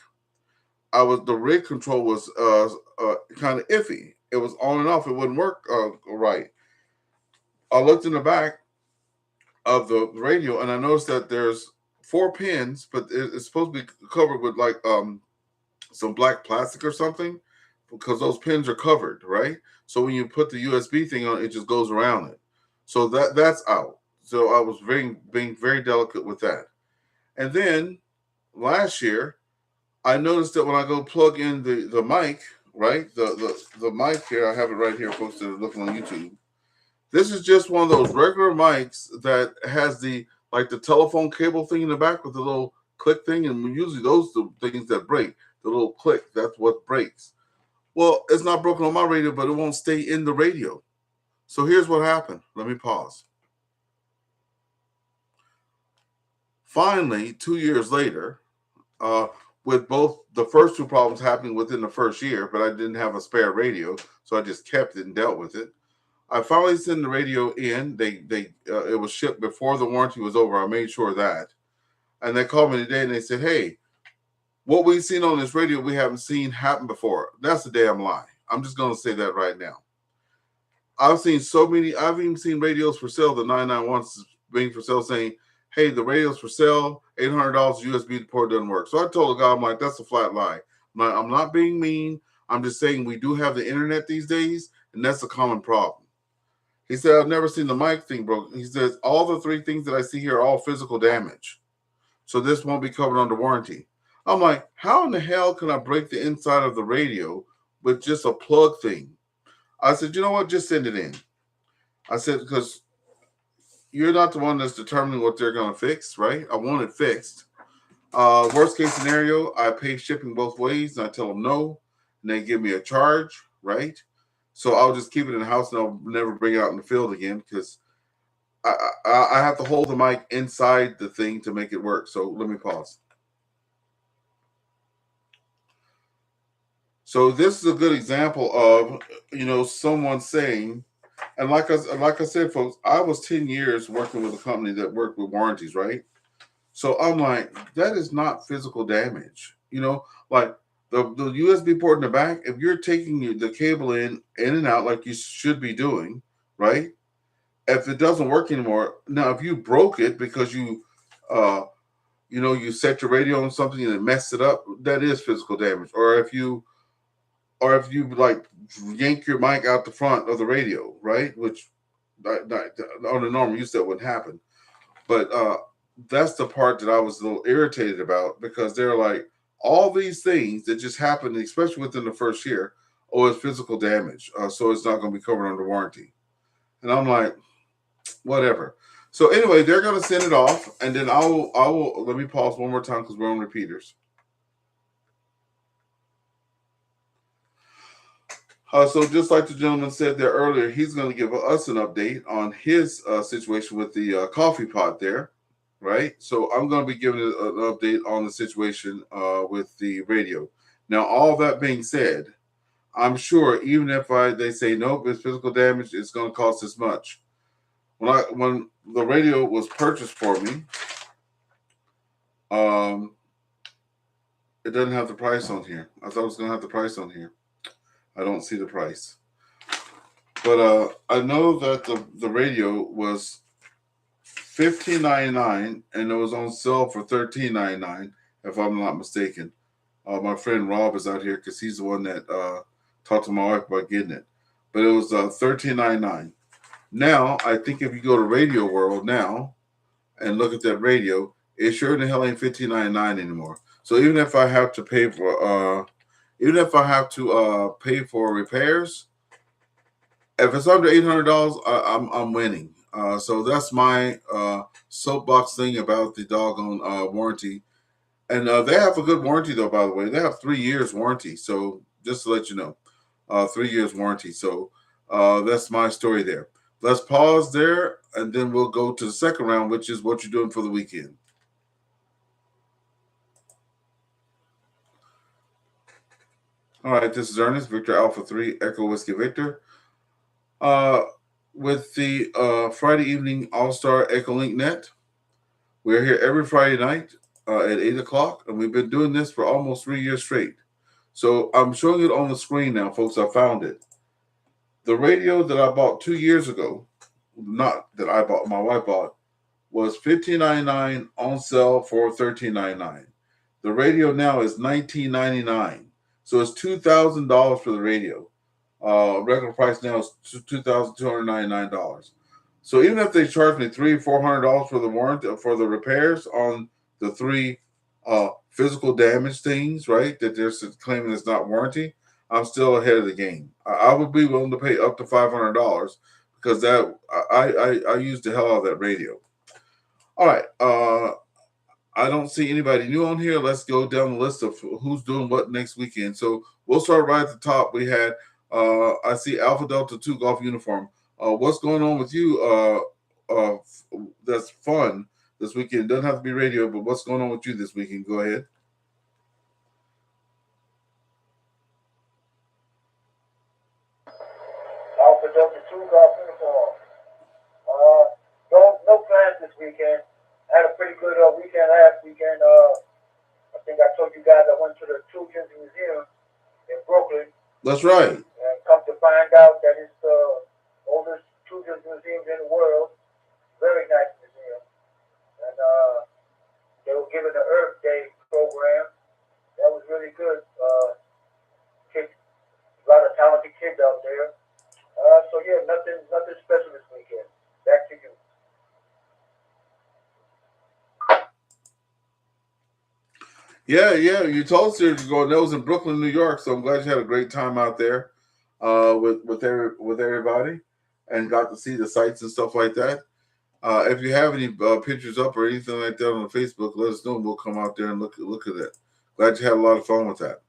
A: the rig control was kind of iffy. It was on and off. It wouldn't work right. I looked in the back of the radio and I noticed that there's 4 pins, but it's supposed to be covered with like some black plastic or something because those pins are covered, right? So when you put the USB thing on, it just goes around it. So that's out. So I was being very delicate with that. And then last year, I noticed that when I go plug in the mic, right? The mic here, I have it right here, folks that are looking on YouTube. This is just one of those regular mics that has the telephone cable thing in the back with the little click thing, and usually those are the things that break. The little click, that's what breaks. Well, it's not broken on my radio, but it won't stay in the radio. So here's what happened. Let me pause. Finally, 2 years later, with both the first 2 problems happening within the first year, but I didn't have a spare radio, so I just kept it and dealt with it. I finally sent the radio in. It was shipped before the warranty was over. I made sure of that. And they called me today and they said, hey, what we've seen on this radio, we haven't seen happen before. That's the damn lie. I'm just going to say that right now. I've seen so many. I've even seen radios for sale. The 991s being for sale, saying, "Hey, the radio's for sale. $800 USB port doesn't work." So I told the guy, I'm like, "That's a flat lie. I'm not being mean. I'm just saying we do have the internet these days, and that's a common problem." He said, "I've never seen the mic thing broken." He says, "All the three things that I see here are all physical damage, so this won't be covered under warranty." I'm like, "How in the hell can I break the inside of the radio with just a plug thing?" I said, "You know what? Just send it in." I said, "Because you're not the one that's determining what they're going to fix, right? I want it fixed. Worst case scenario, I pay shipping both ways, and I tell them no, and they give me a charge, right? So I'll just keep it in the house, and I'll never bring it out in the field again because I have to hold the mic inside the thing to make it work." So let me pause. So this is a good example of, someone saying, and like I said, folks, I was 10 years working with a company that worked with warranties, right? So I'm like, that is not physical damage. Like the USB port in the back, if you're taking the cable in and out like you should be doing, right? If it doesn't work anymore, now if you broke it because you set your radio on something and it messed it up, that is physical damage. Or if you like yank your mic out the front of the radio, right? Which on the normal use that wouldn't happen. But that's the part that I was a little irritated about, because they're like, all these things that just happened, especially within the first year, it's physical damage. So it's not going to be covered under warranty. And I'm like, whatever. So anyway, they're going to send it off, and then I will let me pause one more time because we're on repeaters. So just like the gentleman said there earlier, he's going to give us an update on his situation with the coffee pot there, right? So I'm going to be giving an update on the situation with the radio. Now, all that being said, I'm sure even if they say, nope, it's physical damage, it's going to cost this much. When the radio was purchased for me, it doesn't have the price on here. I thought it was going to have the price on here. I don't see the price. But I know that the radio was $15.99 and it was on sale for $13.99, if I'm not mistaken. My friend Rob is out here because he's the one that talked to my wife about getting it. But it was $13.99. Now, I think if you go to Radio World now and look at that radio, it sure in the hell ain't $15.99 anymore. So even if I have to pay for pay for repairs, if it's under $800, I'm winning. So that's my soapbox thing about the doggone warranty. And they have a good warranty, though, by the way. They have 3 years warranty. So just to let you know, 3 years warranty. So that's my story there. Let's pause there, and then we'll go to the second round, which is what you're doing for the weekend. All right, this is Ernest, Victor Alpha 3, Echo Whiskey Victor. With the Friday evening AllStar EchoLink Net. We're here every Friday night at 8 o'clock, and we've been doing this for almost 3 years straight. So I'm showing it on the screen now, folks. I found it. The radio that I bought 2 years ago, not that I bought, my wife bought, was $15.99 on sale for $13.99. The radio now is $19.99. So it's $2,000 for the radio. Regular price now is $2,299. So even if they charge me $300-400 for the warranty for the repairs on the 3 physical damage things, right, that they're claiming it's not warranty, I'm still ahead of the game. I would be willing to pay up to $500 because that I used the hell out of that radio. All right. I don't see anybody new on here. Let's go down the list of who's doing what next weekend. So we'll start right at the top. We had, I see Alpha Delta 2 Golf Uniform. What's going on with you? That's fun this weekend. It doesn't have to be radio, but what's going on with you this weekend? Go ahead.
F: Alpha Delta 2 Golf Uniform. No plans this weekend. Had a pretty good weekend last weekend. I think I told you guys I went to the Children's Museum in Brooklyn.
A: That's right.
F: And come to find out that it's the
E: yeah, nothing special this weekend. Back to you.
A: Yeah, you told us to go. That was in Brooklyn, New York. So I'm glad you had a great time out there with everybody, and got to see the sights and stuff like that. If you have any pictures up or anything like that on Facebook, let us know, and we'll come out there and look at that. Glad you had a lot of fun with that.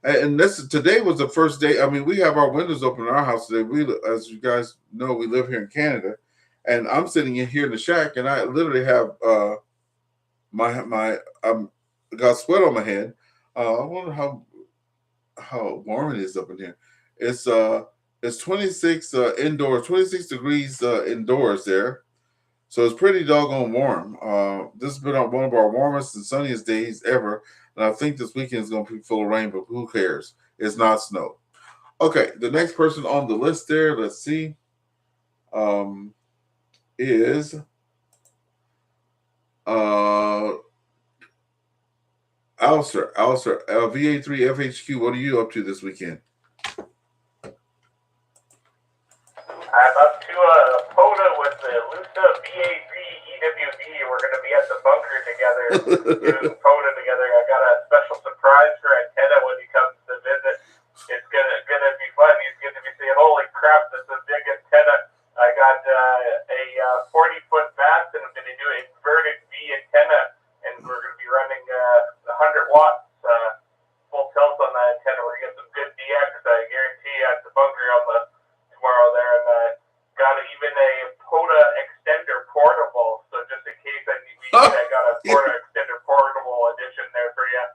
A: And today was the first day. I mean, we have our windows open in our house today. We, as you guys know, we live here in Canada, and I'm sitting in here in the shack, and I literally have my got sweat on my head. I wonder how warm it is up in here. It's 26 indoors, 26 degrees indoors there. So it's pretty doggone warm. This has been one of our warmest and sunniest days ever. And I think this weekend is going to be full of rain, but who cares? It's not snow. Okay, the next person on the list there, let's see, is AllStar VA3FHQ. What are you up to this weekend?
D: I'm up to a POTA with the Lusa VA3EWV. We're going to be at the bunker together, doing POTA together. I got a special surprise for Antenna when he comes to visit. It's gonna be fun. He's going to be saying, "Holy crap, that's a big antenna!" I got a 40-foot mast, and I'm going to do an inverted V antenna, and we're going to be running 100 watts full tilt on that antenna. We're going to get some good DX. I guarantee at the bunker on the tomorrow there, and got even a POTA extender portable. So just in case I got a POTA extender portable edition there for you.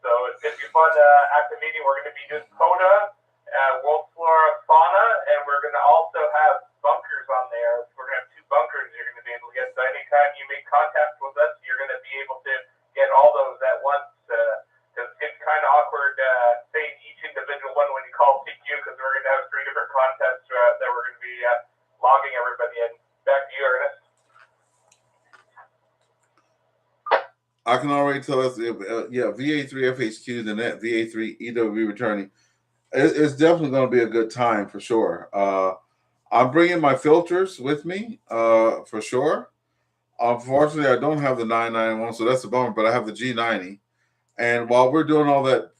D: So it's going to be fun. At the meeting, we're going to be doing POTA, World Flora Fauna, and we're going to also have bunkers on there. We're going to have 2 bunkers you're going to be able to get. So anytime you make contact with us, you're going to be able to get all those at once. Because it's kind of awkward saying each individual one when you call CQ, because we're going to have 3 different contests that we're going to be logging everybody in. Back to you, Ernest.
A: I can already tell us, VA3FHQ, the net VA3EWV returning. It's definitely going to be a good time for sure. I'm bringing my filters with me for sure. Unfortunately, I don't have the 991, so that's a bummer, but I have the G90. And while we're doing all that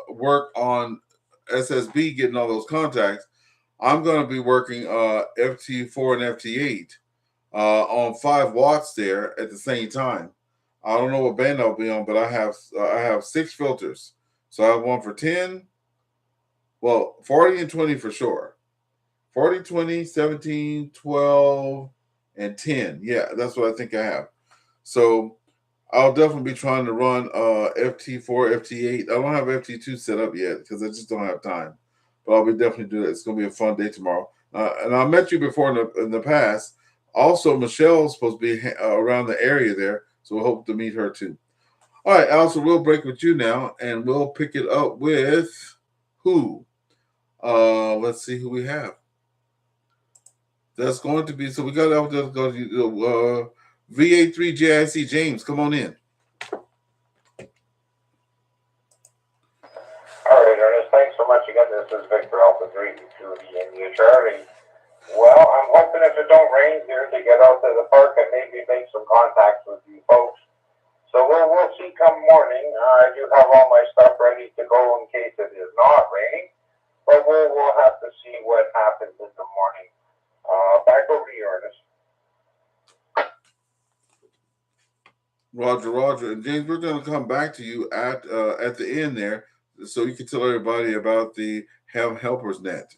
A: work on SSB, getting all those contacts, I'm going to be working FT4 and FT8 on 5 watts there at the same time. I don't know what band I'll be on, but I have 6 filters. So I have one for 10, 40 and 20 for sure. 40, 20, 17, 12, and 10. Yeah, that's what I think I have. So I'll definitely be trying to run FT4, FT8. I don't have FT2 set up yet because I just don't have time. But I'll be definitely doing it. It's going to be a fun day tomorrow. And I met you before in the past. Also, Michelle's supposed to be around the area there, so we'll hope to meet her too. All right, Al, so we'll break with you now, and we'll pick it up with who? Let's see who we have. That's going to be, so we got to go to VA3JIC. James, come on in.
F: All right, Ernest, thanks so much again. This is Victor Alpha 3 to the India Charlie. Well, I'm hoping if it don't rain here to get out to the park and maybe make some contacts with you folks. So we'll see come morning. I do have all my stuff ready to go in case it is not raining, but we'll have to see what happens in the morning. Back over to you, Ernest.
A: Roger. And James, we're going to come back to you at the end there so you can tell everybody about the Helpers Net.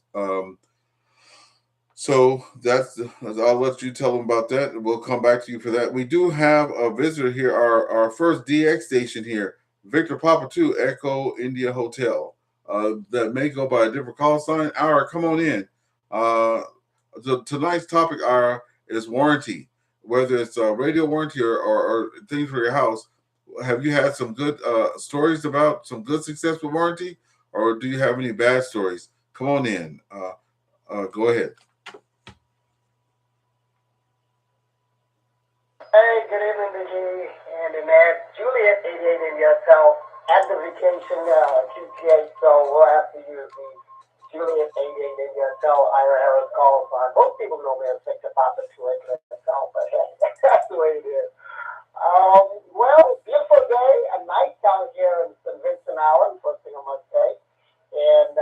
A: So I'll let you tell them about that, and we'll come back to you for that. We do have a visitor here, our first DX station here, Victor Papa 2, Echo India Hotel. That may go by a different call sign. Come on in. Tonight's topic is warranty, whether it's a radio warranty or things for your house. Have you had some good stories about some good success with warranty, or do you have any bad stories? Come on in. Go ahead.
G: Hey, good evening, Biggie and Annette. Juliet 88 in yourself at the vacation QTA, so we'll have to use the Juliet 88 India Tell Ira Harris calls on. Most people know me as Victor Papa 2 Tell, but hey, that's the way it is. Well, beautiful day, a night down here in St. Vincent Island, first thing I must say. And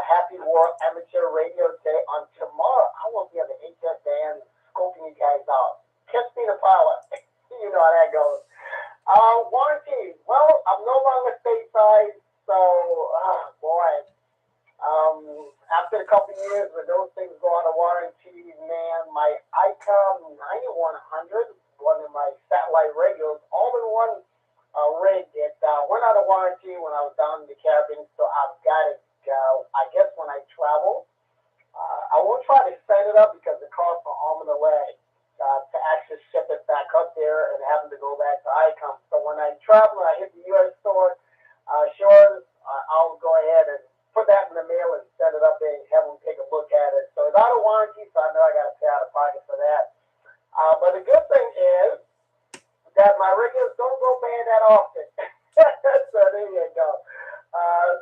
G: happy World Amateur Radio Day on tomorrow. I will be on the HS band scoping you guys out. Kiss me the pilot. You know how that goes. Warranty. Well, I'm no longer stateside, so, boy. After a couple of years with those things go out of warranty, man, my ICOM 9100, one of my satellite radios, all-in-one rig, it went out of warranty when I was down in the Caribbean, so I've got it, I guess when I travel. I won't try to set it up because it costs an arm and a leg to actually ship it back up there and having to go back to ICOM. So when I travel and I hit the U.S. store, sure, I'll go ahead and put that in the mail and set it up there and have them take a look at it. So it's out of warranty, so I know I got to pay out of pocket for that. But the good thing is that my radios don't go bad that often. So there you go.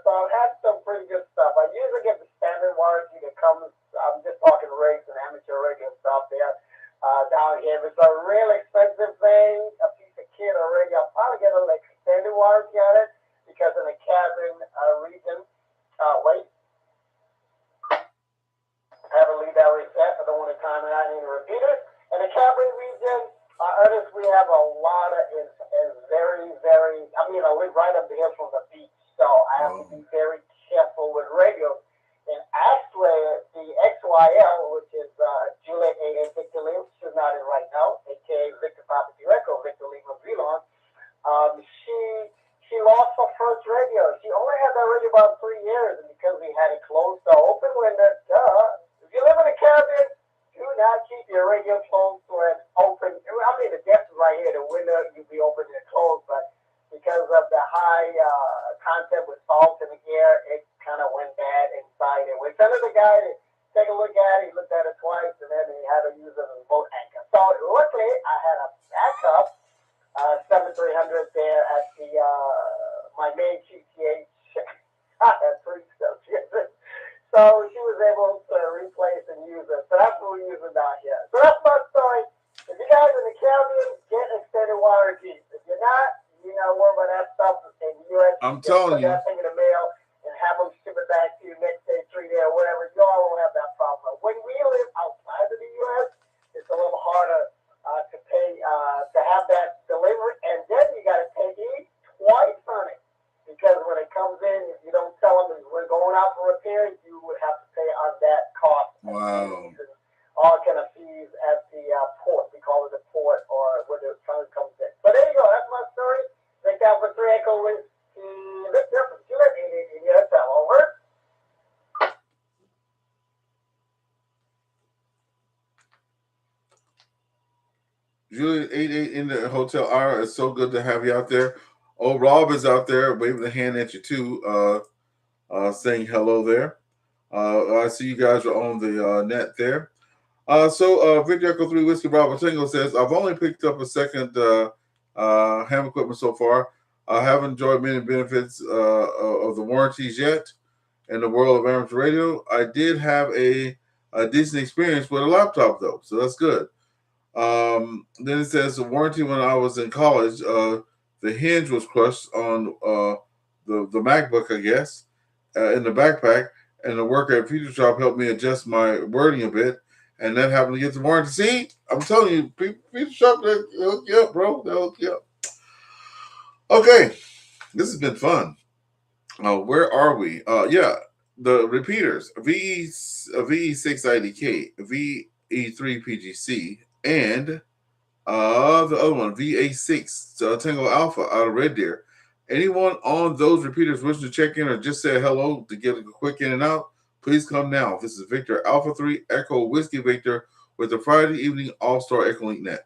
G: So I've had some pretty good stuff. I usually get the standard warranty that comes, I'm just talking rigs and amateur radio stuff there down here. If it's a real expensive thing, a piece of kit or rig, I'll probably get an extended warranty on it because in the cabin region, wait. I haven't leave that reset. I don't want to time it out any repeaters. In the Cabin region, Ernest, we have a lot of is very, very. I mean, I live right up the hill from the beach, so I have to be very careful with radios. And actually, the XYL, which is Juliet 88 Victor Lima, she's not in right now, aka Victor Papa Echo, Victor Lima Vilon. She lost her first radio. She only had that radio about 3 years, and because we had it closed to open window, if you live in the Caribbean, do not keep your radio closed to an open. I mean, the depth is right here. The window you be open and closed, but because of the high content with salt in the air, it kind of went bad inside. And we sent the guy to take a look at it. He looked at it twice, and then he had to use it as a boat anchor. So luckily, I had a backup 7300 there at the my main QTH. I had 3 stuff. So she was able to replace and use it. So that's what we're using down here. So that's my story. If you guys in the Caribbean, get extended warranty. If you're not, you know, worry about that stuff in the U.S.
A: I'm telling you.
G: Put that thing in the mail and have them ship it back to you next day, 3 day, or whatever. You all won't have that problem. When we live outside of the U.S., it's a little harder to pay, to have that delivered. And then you got to pay twice on it. Because when it comes in, if you don't tell them we're going out for repair, you would have to pay on that cost.
A: Wow.
G: All kind of fees at the port. We call it the port or where the trunk comes in. But there you go. That's my story. Thank you for 3 Echo with Victor from Juliet 88 India Tell. Over.
A: Juliet 88 in the Hotel Ira. It's so good to have you out there. Oh, Rob is out there waving the hand at you too, saying hello there. I see you guys are on the net there. So Victor Echo 3 Whiskey Bravo Tango says, I've only picked up a second ham equipment so far. I haven't enjoyed many benefits of the warranties yet in the world of amateur radio. I did have a decent experience with a laptop though, so that's good. Then it says the warranty when I was in college, the hinge was crushed on the MacBook, I guess, in the backpack, and the worker at Future Shop helped me adjust my wording a bit, and that happened to get the warranty. See, I'm telling you, Future Shop, they'll hook you up, bro. They'll hook you up. Okay, this has been fun. Where are we? Yeah, the repeaters, VE6IDK, VE3PGC, and the other one, VA6 Tango Alpha out of Red Deer. Anyone on those repeaters wishing to check in or just say hello to get a quick in and out, please come now. This is Victor Alpha 3 Echo Whiskey Victor with the Friday evening AllStar EchoLink net.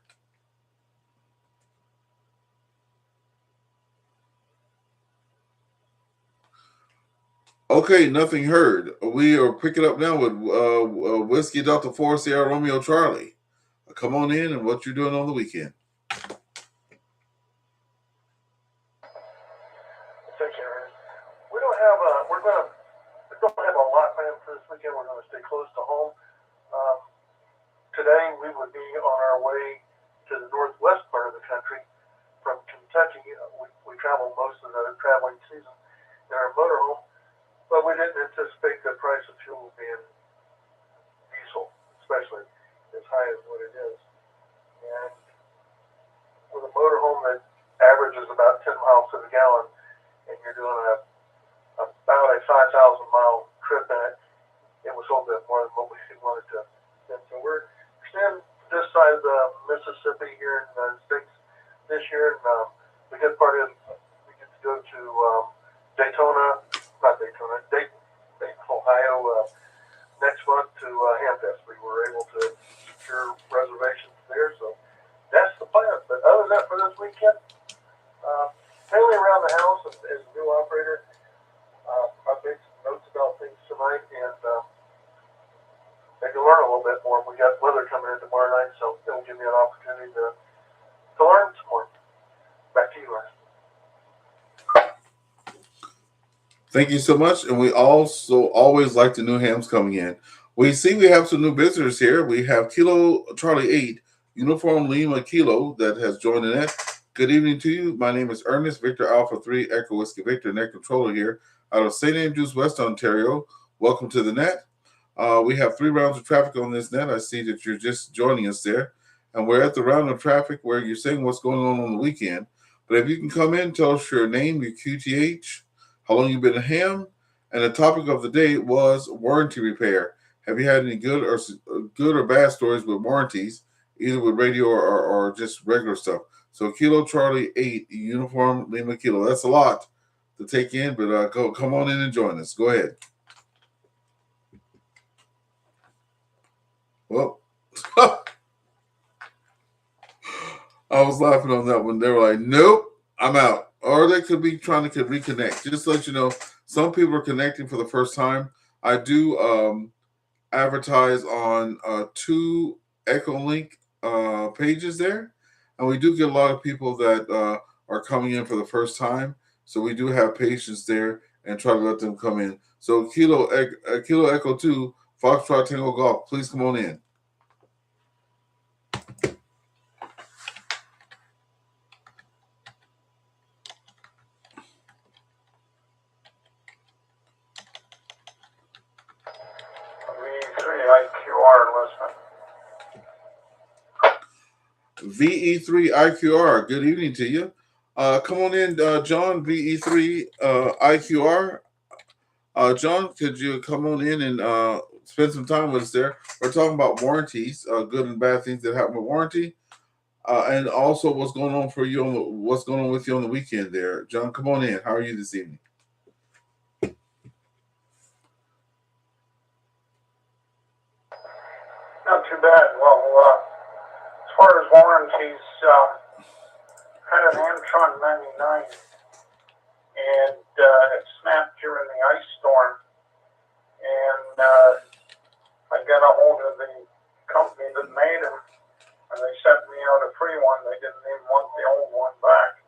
A: Okay, nothing heard. We are picking up now with Whiskey Delta 4 Sierra Romeo Charlie. Come on in and what you're doing on the weekend.
E: Thank you, Ernest. We don't have a lot planned for this weekend we're going to stay close to home. Today we would be on our way to the northwest part of the country from Kentucky. We travel most of the traveling season in our motorhome, but we didn't anticipate the price of fuel being diesel, especially as high as what it is. And with a motorhome that averages about 10 miles to the gallon, and you're doing about a 5,000-mile trip in it, it was a little bit more than what we wanted to spend. So we're staying this side of the Mississippi here in the United States this year, and the good part is we get to go to Dayton, Ohio next month to Hamfest. We were able to secure reservations there, so that's the plan. But other than that, for this weekend, mainly around the house as a new operator. I made some notes about things tonight, and maybe learn a little bit more. We got weather coming in tomorrow night, so it'll give me an opportunity to learn some more. Back to you, Ryan.
A: Thank you so much. And we also always like the new hams coming in. We see we have some new visitors here. We have Kilo Charlie 8, Uniform Lima Kilo, that has joined the net. Good evening to you. My name is Ernest, Victor Alpha 3, Echo Whiskey Victor, Net Controller here out of St. Andrews, West Ontario. Welcome to the net. We have 3 rounds of traffic on this net. I see that you're just joining us there. And we're at the round of traffic where you're saying what's going on the weekend. But if you can come in, tell us your name, your QTH, how long you've been a ham, and the topic of the day was warranty repair. Have you had any good or bad stories with warranties, either with radio or just regular stuff? So Kilo Charlie 8, Uniform Lima Kilo. That's a lot to take in, but come on in and join us. Go ahead. Well, I was laughing on that one. They were like, nope, I'm out. Or they could be trying to reconnect. Just to let you know, some people are connecting for the first time. I do advertise on 2 EchoLink pages there. And we do get a lot of people that are coming in for the first time. So we do have patience there and try to let them come in. So Kilo Echo 2, Foxtrot Tango Golf, please come on in. VE3IQR, good evening to you. Come on in, John, VE3IQR. John, could you come on in and spend some time with us there? We're talking about warranties, good and bad things that happen with warranty, and also what's going on for you what's going on with you on the weekend there. John, come on in. How are you this evening?
H: Not too bad. Well, as far as warranties, had an Antron 99, and it snapped during the ice storm, and I got a hold of the company that made them, and they sent me out a free one. They didn't even want the old one back,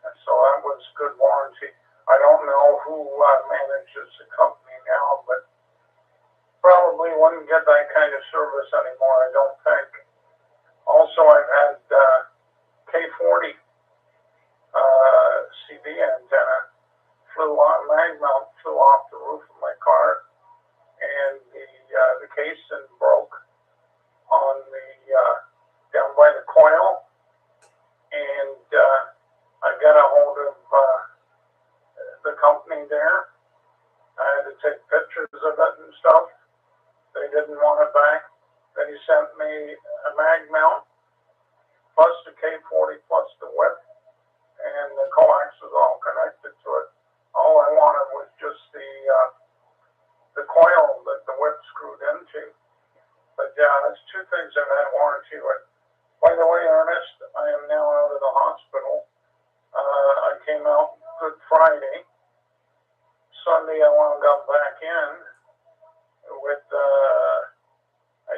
H: and so that was good warranty. I don't know who manages the company now, but probably wouldn't get that kind of service anymore, I don't think. Also, I've had K40 CB antenna mag mount flew off the roof of my car, and the casing broke on the down by the coil, and I got a hold of the company there. I had to take pictures of it and stuff. They didn't want it back. Then he sent me a mag mount, plus the K40, plus the whip, and the coax was all connected to it. All I wanted was just the coil that the whip screwed into. But yeah, that's 2 things I've had warranty with. By the way, Ernest, I am now out of the hospital. I came out Good Friday. Sunday I wound up back in with a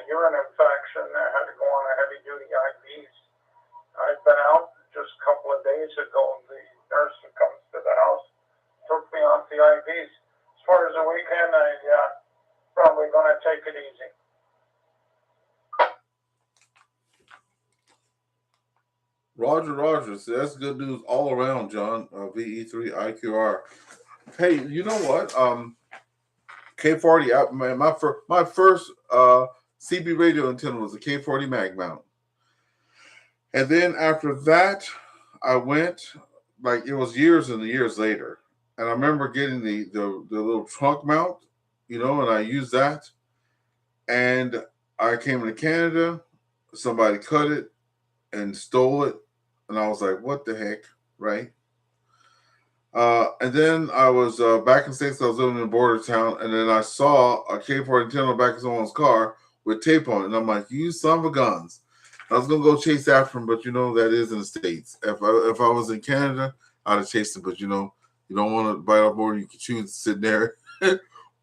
H: urine infection. I had to go on a heavy-duty IVs. I've been out just a couple of days ago. The nurse who comes to the house took me off the IVs. As far as the weekend, I take it easy.
A: Roger. So that's good news all around, John. VE3IQR. Hey, you know what? K40. My first CB radio antenna was a K40 mag mount, and then after that, I went like it was years and years later, and I remember getting the little trunk mount, and I used that, and I came to Canada. Somebody cut it and stole it, and I was like, "What the heck?" Right? And then I was back in States. I was living in a border town, and then I saw a K40 antenna back in someone's car with tape on it, and I'm like, "You son of a guns!" I was gonna go chase after him, but that is in the States. If I was in Canada, I'd have chased him. But you don't want to bite off more than you can chew sitting there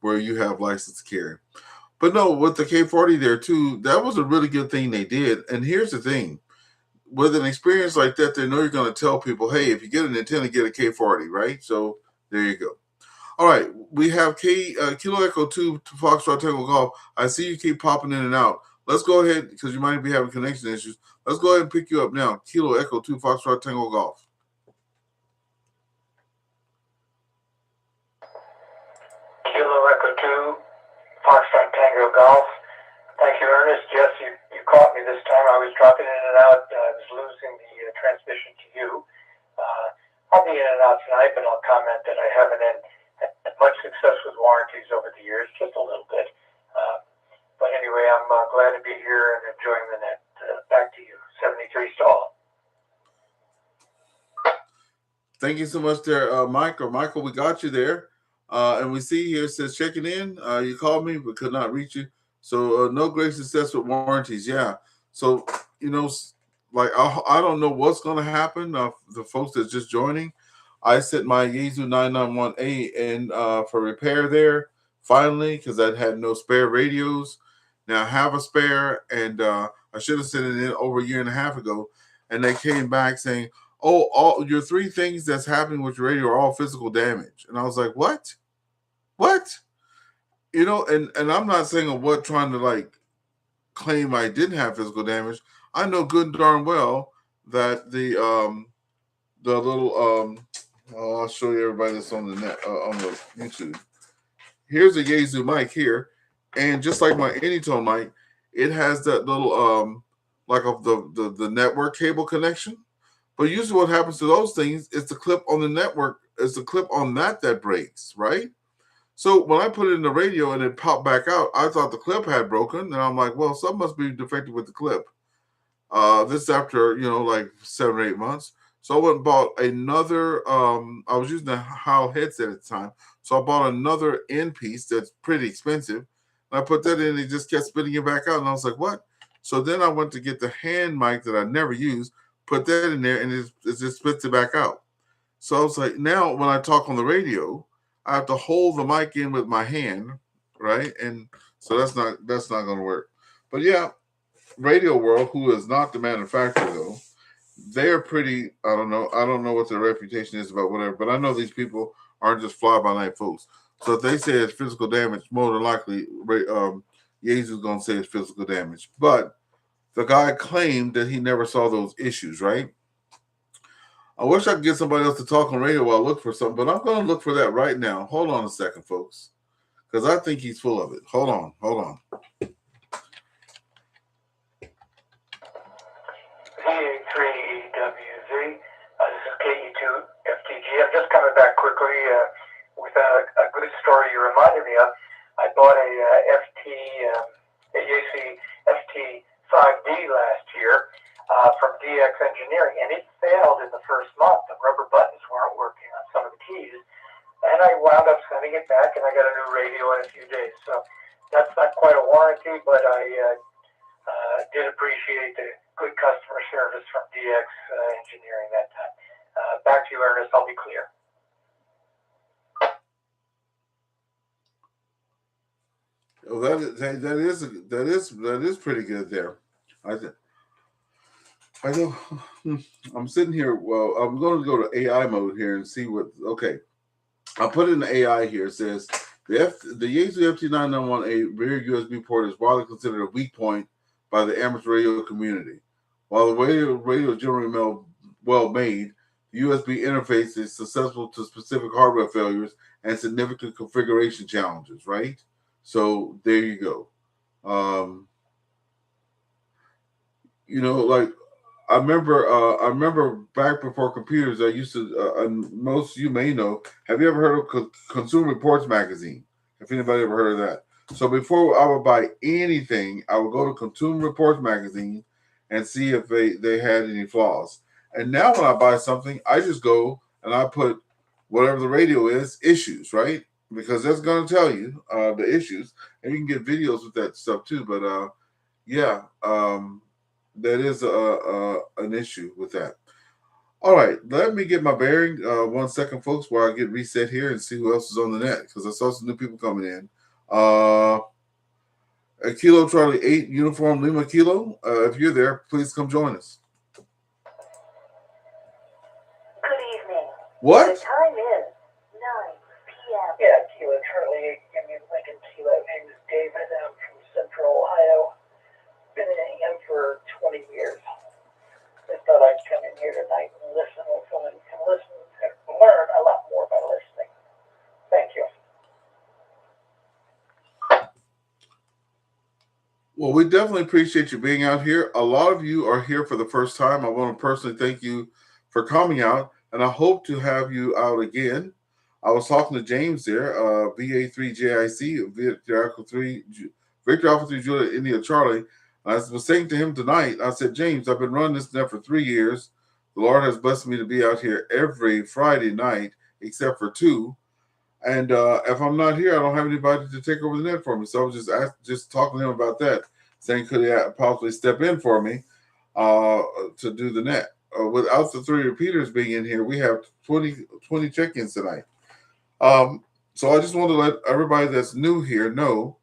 A: where you have license to carry. But no, with the K40 there too, that was a really good thing they did. And here's the thing. With an experience like that, they know you're going to tell people, hey, if you get an antenna, get a K40, right? So there you go. All right, we have Kilo Echo 2 to Foxtrot Tango Golf. I see you keep popping in and out. Let's go ahead, because you might be having connection issues. Let's go ahead and pick you up now. Kilo Echo 2 Foxtrot Tango Golf.
E: Kilo Echo 2 Foxtrot Tango Golf. Thank you, Ernest. Yes, you caught me this time. I was dropping in and out. I was losing the transmission to you. I'll be in and out tonight, but I'll comment that I haven't had much success with warranties over the years, just a little bit. But anyway, I'm glad to be here and enjoying the net. Back to you, 73 stall.
A: Thank you so much there, Mike. Michael, we got you there. And we see here it says checking in. You called me but could not reach you. So no great success with warranties. Yeah. So, like I don't know what's going to happen. The folks that's just joining, I sent my Yaesu 991A in for repair there finally because I had no spare radios. Now I have a spare, and I should have sent it in over a year and a half ago. And they came back saying, oh, all your three things that's happening with your radio are all physical damage. And I was like, what? And I'm not saying of what trying to like claim I didn't have physical damage. I know good and darn well that the little I'll show you everybody that's on the net on the YouTube. Here's a Yaesu mic here, and just like my Anytone mic, it has that little like of the network cable connection. But usually what happens to those things is the clip on the network is the clip on that breaks, right? So when I put it in the radio and it popped back out, I thought the clip had broken, and I'm like, well, something must be defective with the clip. This after like 7 or 8 months. So I went and bought another. I was using the Howe headset at the time, so I bought another end piece that's pretty expensive. And I put that in, and it just kept spitting it back out, and I was like, what? So then I went to get the hand mic that I never used, put that in there, and it just spits it back out. So I was like, now when I talk on the radio, I have to hold the mic in with my hand, right? And so that's not going to work. But yeah, Radio World, who is not the manufacturer though, they're pretty. I don't know what their reputation is about whatever. But I know these people aren't just fly by night folks. So if they say it's physical damage, more than likely, Yaesu's going to say it's physical damage. But the guy claimed that he never saw those issues, right? I wish I could get somebody else to talk on radio while I look for something, but I'm going to look for that right now. Hold on a second, folks, because I think he's full of it. Hold on.
E: VA3EWV, this is KE2FTG. I'm just coming back quickly with a good story you reminded me of. I bought a Yaesu FT5D last year from DX Engineering, and it failed in the first month. The rubber buttons weren't working on some of the keys, and I wound up sending it back, and I got a new radio in a few days. So that's not quite a warranty, but I did appreciate the good customer service from DX Engineering that time. Back to you, Ernest. I'll be clear.
A: Oh, that is pretty good there. I know. I'm sitting here. Well, I'm going to go to AI mode here and see what. Okay, I put in the AI here. It says The VA3EWV-L rear USB port is widely considered a weak point by the amateur radio community. While the radio is generally well made, the USB interface is susceptible to specific hardware failures and significant configuration challenges, right? So there you go. Like I remember back before computers, I used to, and most of you may know, have you ever heard of Consumer Reports magazine? If anybody ever heard of that. So before I would buy anything, I would go to Consumer Reports magazine and see if they had any flaws. And now when I buy something, I just go and I put whatever the radio is, issues, right? Because that's going to tell you the issues. And you can get videos with that stuff too. But yeah, that is an issue with that. All right, let me get my bearing. 1 second, folks, while I get reset here and see who else is on the net, because I saw some new people coming in. Kilo Charlie 8 Uniform Lima Kilo. If you're there, please come join us.
C: Good evening.
A: What?
C: The time is 9 p.m.
G: Yeah, Kilo Charlie 8, give me Lincoln Kilo. My name is David. I'm from Central Ohio. Been in AM for 20 years. Just thought I'd come in here tonight and listen. Hopefully, can listen and learn a lot more by listening. Thank you.
A: Well, we definitely appreciate you being out here. A lot of you are here for the first time. I want to personally thank you for coming out, and I hope to have you out again. I was talking to James there, VA3JIC, Victor Alpha 3 Juliet India Charlie. I was saying to him tonight, I said, James, I've been running this net for 3 years. The Lord has blessed me to be out here every Friday night, except for 2. And if I'm not here, I don't have anybody to take over the net for me. So I was just talking to him about that, saying, could he possibly step in for me to do the net? Without the 3 repeaters being in here, we have 20 check-ins tonight. So I just want to let everybody that's new here know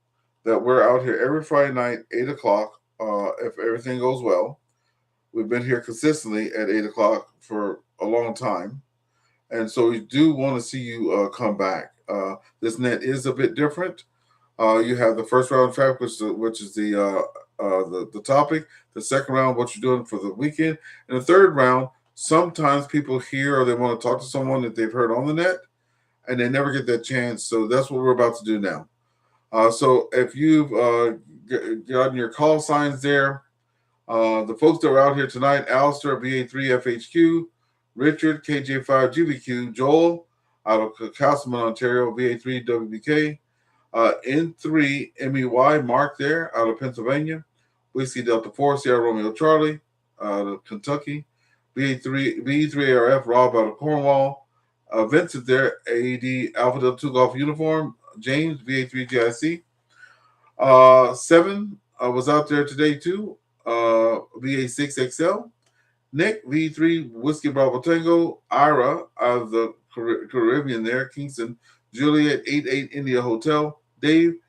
A: that we're out here every Friday night, 8 o'clock. If everything goes well, we've been here consistently at 8 o'clock for a long time. And so we do want to see you come back. This net is a bit different. You have the first round of traffic, which is the topic. The second round, what you're doing for the weekend. And the third round, sometimes people hear or they want to talk to someone that they've heard on the net, and they never get that chance. So that's what we're about to do now. So if you've gotten your call signs there, the folks that are out here tonight, AllStar VA3FHQ, Richard KJ5GBQ, Joel out of Castleman, Ontario, VA3WBK, N3 MEY, Mark there out of Pennsylvania, Whiskey Delta 4, Sierra Romeo Charlie out of Kentucky, VE3ARF, Rob out of Cornwall, Vincent there, AED Alpha Delta 2 Golf Uniform, James, VA3GIC. 7 was out there today too, VA6XL. Nick, V3 Whiskey Bravo Tango. Ira out of the Caribbean there, Kingston. Juliet 88 India Hotel. Dave,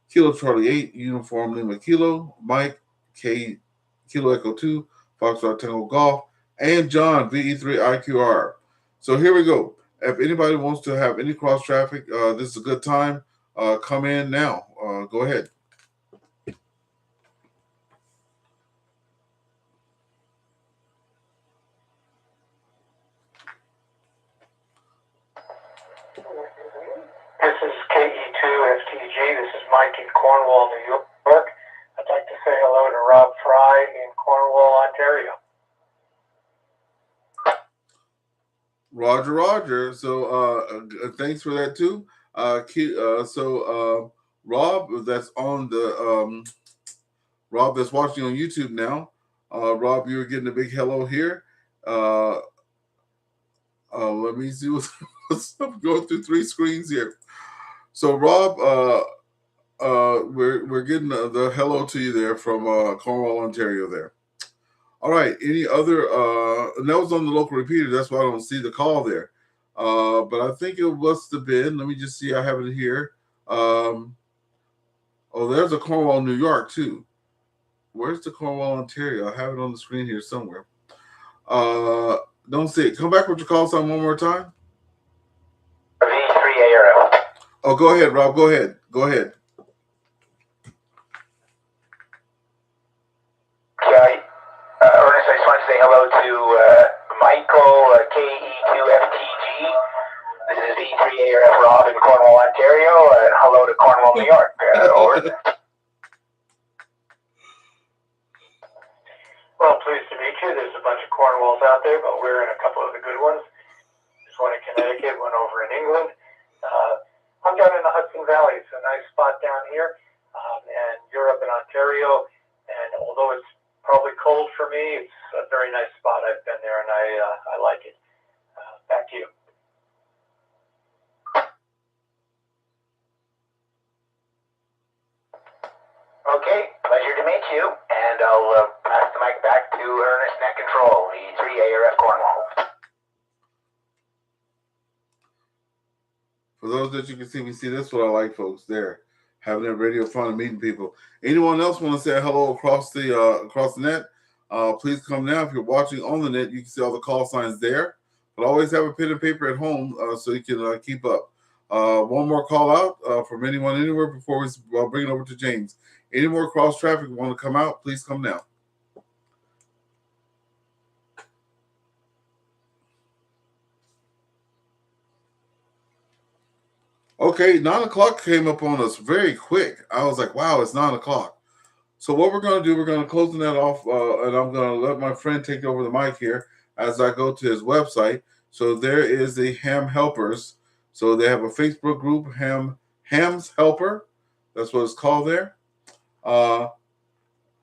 A: Kilo Charlie 8 Uniform Lima Kilo. Mike, K Kilo Echo 2 Foxtrot Tango Golf. And John, VE3 IQR. So here we go. If anybody wants to have any cross traffic, this is a good time. Come in now. Go ahead.
E: This is KE2FTG. This is Mike in Cornwall, New York. I'd like to say hello to Rob Fry in Cornwall, Ontario.
A: Roger. So thanks for that too. Rob, that's on the Rob that's watching on YouTube now. Rob, you're getting a big hello here. Let me see what's up. Going through 3 screens here. So Rob, we're getting the hello to you there from Cornwall, Ontario there. All right. Any other? And that was on the local repeater. That's why I don't see the call there. But I think it must have been. Let me just see. I have it here. Oh, there's a Cornwall, New York too. Where's the Cornwall, Ontario? I have it on the screen here somewhere. Don't see it. Come back with your call sign one more time.
F: V3ARF.
A: Oh, go ahead, Rob. Go ahead. Go ahead.
I: Okay. Ernest, I just want to say hello to Michael, KE2FTG. This is VA3EWV-L Rob in Cornwall, Ontario. And hello to Cornwall, New York. Over.
E: Well, pleased to meet you. There's a bunch of Cornwalls out there, but we're in a couple of the good ones. There's one in Connecticut, one over in England. I'm down in the Hudson Valley. It's a nice spot down here. And you're up in Ontario. And although it's probably cold for me, it's a very nice spot. I've been there and I like it. Back to you.
I: Okay, pleasure to meet you, and I'll pass the mic back to Ernest Net Control, VA3EWV-L Cornwall.
A: For those that you can see, we see this what I like, folks. There, having that radio fun and meeting people. Anyone else want to say hello across the net? Please come now. If you're watching on the net, you can see all the call signs there. But always have a pen and paper at home so you can keep up. One more call out from anyone anywhere before we bring it over to James. Any more cross traffic want to come out, please come now. Okay, 9 o'clock came up on us very quick. I was like, wow, it's 9 o'clock. So what we're going to do, we're going to close the net off, and I'm going to let my friend take over the mic here as I go to his website. So there is the Ham Helpers. So they have a Facebook group, Ham's Helper. That's what it's called there. And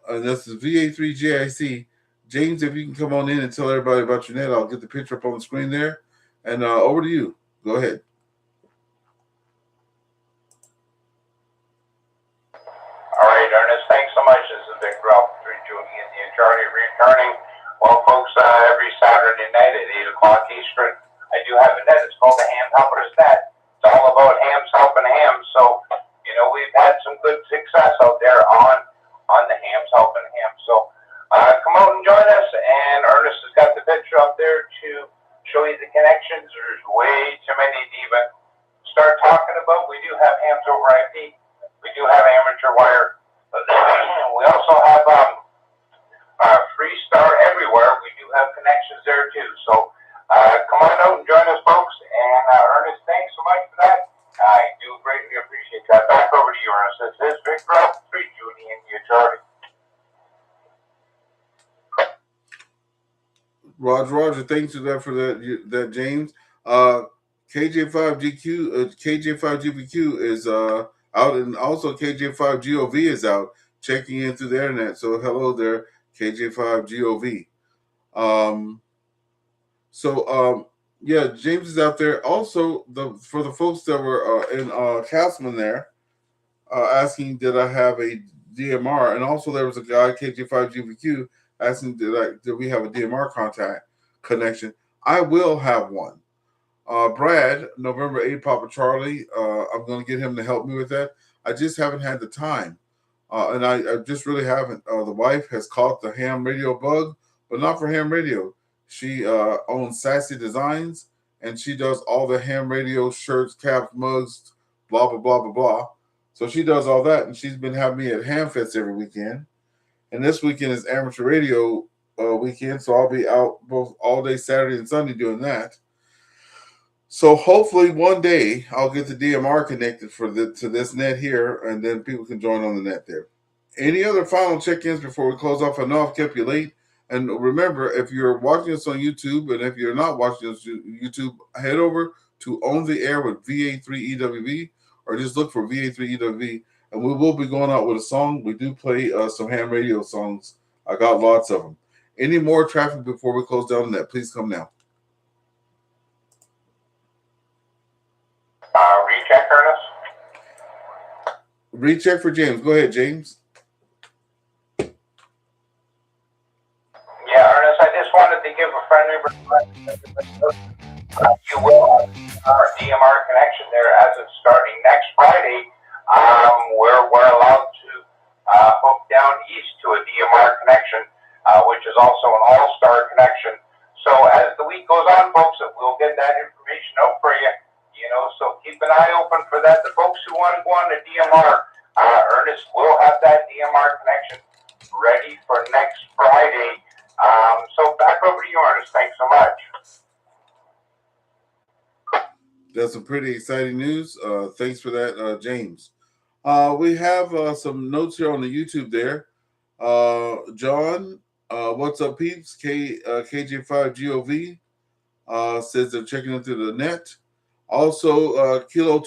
A: this is VA3GIC. James, if you can come on in and tell everybody about your net, I'll get the picture up on the screen there. And over to you. Go ahead.
F: All right, Ernest, thanks so much. This is Vic Ralph, 3 in the Charlie returning. Well, folks, every Saturday night at 8 o'clock Eastern, I do have a net. It's called the Ham Helpers Net. It's all about hams helping hams. So, you know, we've had some good success out there on the hams helping hams. So come out and join us. And Ernest has got the picture up there to show you the connections. There's way too many to even start talking about. We do have hams over IP. We do have amateur wire. We also have Freestar everywhere. We do have connections there too. So come on out and join us, folks. And Ernest, thanks so much for that. I do greatly appreciate that. Back over to you, Ernest. This is Vic Ralph, 3 in the Charlie.
A: Roger, thanks for that, James. KJ5GBQ is out, and also KJ5GOV is out, checking in through the internet. So hello there, KJ5GOV. Yeah, James is out there. Also, for the folks that were in Castleman there, asking did I have a DMR, and also there was a guy KJ5GBQ asking did we have a DMR connection. I will have one. Brad, November 8, Papa Charlie. I'm going to get him to help me with that. I just haven't had the time, and I just really haven't. The wife has caught the ham radio bug, but not for ham radio. She owns Sassy Designs, and she does all the ham radio shirts, caps, mugs, blah, blah, blah, blah, blah. So she does all that, and she's been having me at Ham Fest every weekend. And this weekend is amateur radio weekend, so I'll be out both all day Saturday and Sunday doing that. So hopefully one day I'll get the DMR connected to this net here, and then people can join on the net there. Any other final check-ins before we close off? I know I've kept you late. And remember, if you're watching us on YouTube, and if you're not watching us on YouTube, head over to On the Air with VA3EWV, or just look for VA3EWV, and we will be going out with a song. We do play some ham radio songs. I got lots of them. Any more traffic before we close down the net, please come now.
F: Recheck, Ernest?
A: Recheck for James. Go ahead, James.
F: Yeah, Ernest, I just wanted to give a friendly reminder. You will have our DMR connection there as of starting next Friday. We're allowed to hook down east to a DMR connection, which is also an AllStar connection. So as the week goes on, folks, we'll get that information out for you. You know, so keep an eye open for that. The
I: DMR. Ernest will have that DMR connection ready for next Friday. So back over to you, Ernest. Thanks so much.
A: That's some pretty exciting news. Thanks for that, James. We have some notes here on the YouTube there. John, what's up, peeps? KJ5GOV says they're checking into the net. Also, Kilo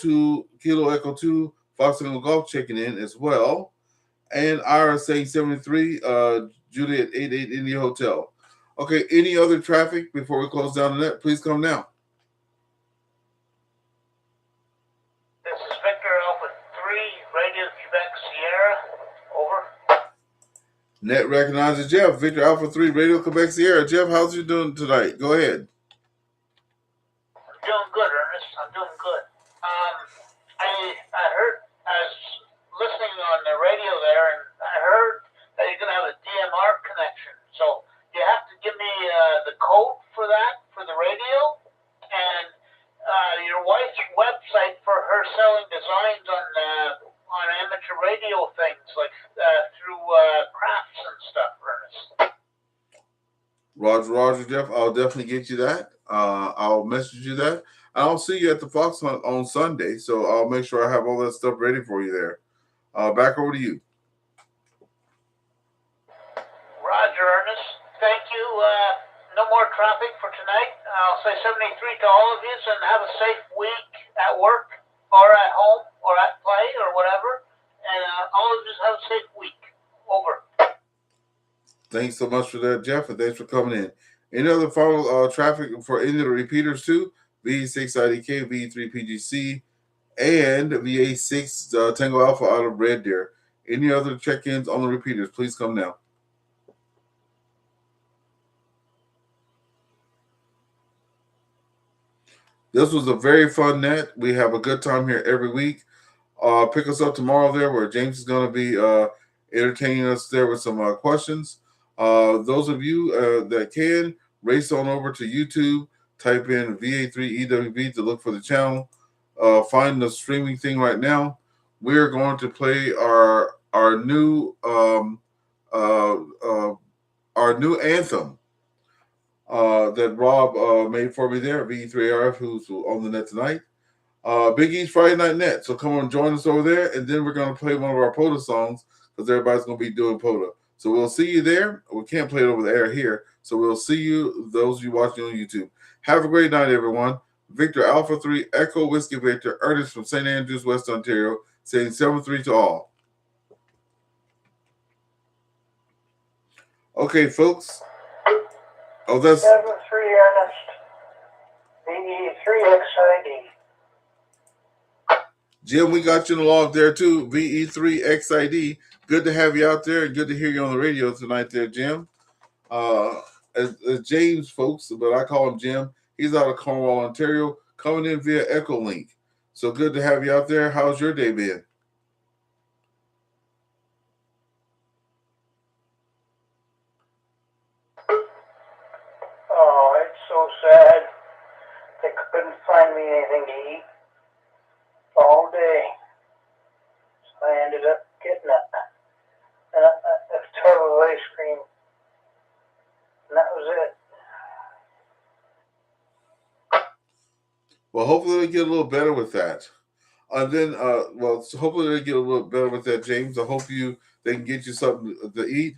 A: Echo 2, Foxtrot Golf checking in as well. And Ira saying 73, Juliet 88 India Hotel. Okay, any other traffic before we close down the net? Please come now.
J: This is Victor Alpha 3, Radio Quebec Sierra. Over.
A: Net recognizes Jeff. Victor Alpha 3, Radio Quebec Sierra. Jeff, how's you doing tonight? Go ahead.
J: I'm doing good, Ernest. I'm doing good. I heard, I was listening on the radio there, and I heard that you're going to have a DMR connection. So you have to give me the code for that, for the radio, and your wife's website for her selling designs on amateur radio things, like through crafts and stuff, Ernest.
A: Roger, Jeff. I'll definitely get you that. I'll message you that. And I'll see you at the Fox Hunt on Sunday, so I'll make sure I have all that stuff ready for you there. Back over to you.
J: Roger, Ernest. Thank you. No more traffic for tonight. I'll say 73 to all of you, and have a safe week at work or at home or at play or whatever. And all of you have a safe week. Over.
A: Thanks so much for that, Jeff, and thanks for coming in. Any other final traffic for any of the repeaters too? VA6IDK, VA3PGC, and VA6 Tango Alpha out of Red Deer. Any other check-ins on the repeaters? Please come now. This was a very fun net. We have a good time here every week. Pick us up tomorrow there, where James is going to be entertaining us there with some questions. Those of you that can, race on over to YouTube, type in VA3EWV to look for the channel. Find the streaming thing right now. We're going to play our new anthem that Rob made for me there, VE3RF, who's on the net tonight. Big East Friday Night Net. So come on, join us over there, and then we're going to play one of our POTA songs because everybody's going to be doing POTA. So we'll see you there. We can't play it over the air here. So we'll see you, those of you watching on YouTube. Have a great night, everyone. Victor Alpha 3, Echo Whiskey Victor, Ernest from St. Andrews, West Ontario, saying 7-3 to all. Okay, folks. Oh, that's
G: 7-3 Ernest. VE3XID.
A: Jim, we got you in the log there too. VE3XID. Good to have you out there and good to hear you on the radio tonight there, Jim. As James, folks, but I call him Jim. He's out of Cornwall, Ontario, coming in via EchoLink. So good to have you out there. How's your day been?
G: Oh, it's so sad. They couldn't find me anything to eat all day. So I ended up getting a tub of ice cream. And that was it.
A: Well, hopefully they get a little better with that. And then, hopefully they get a little better with that, James. I hope they can get you something to eat.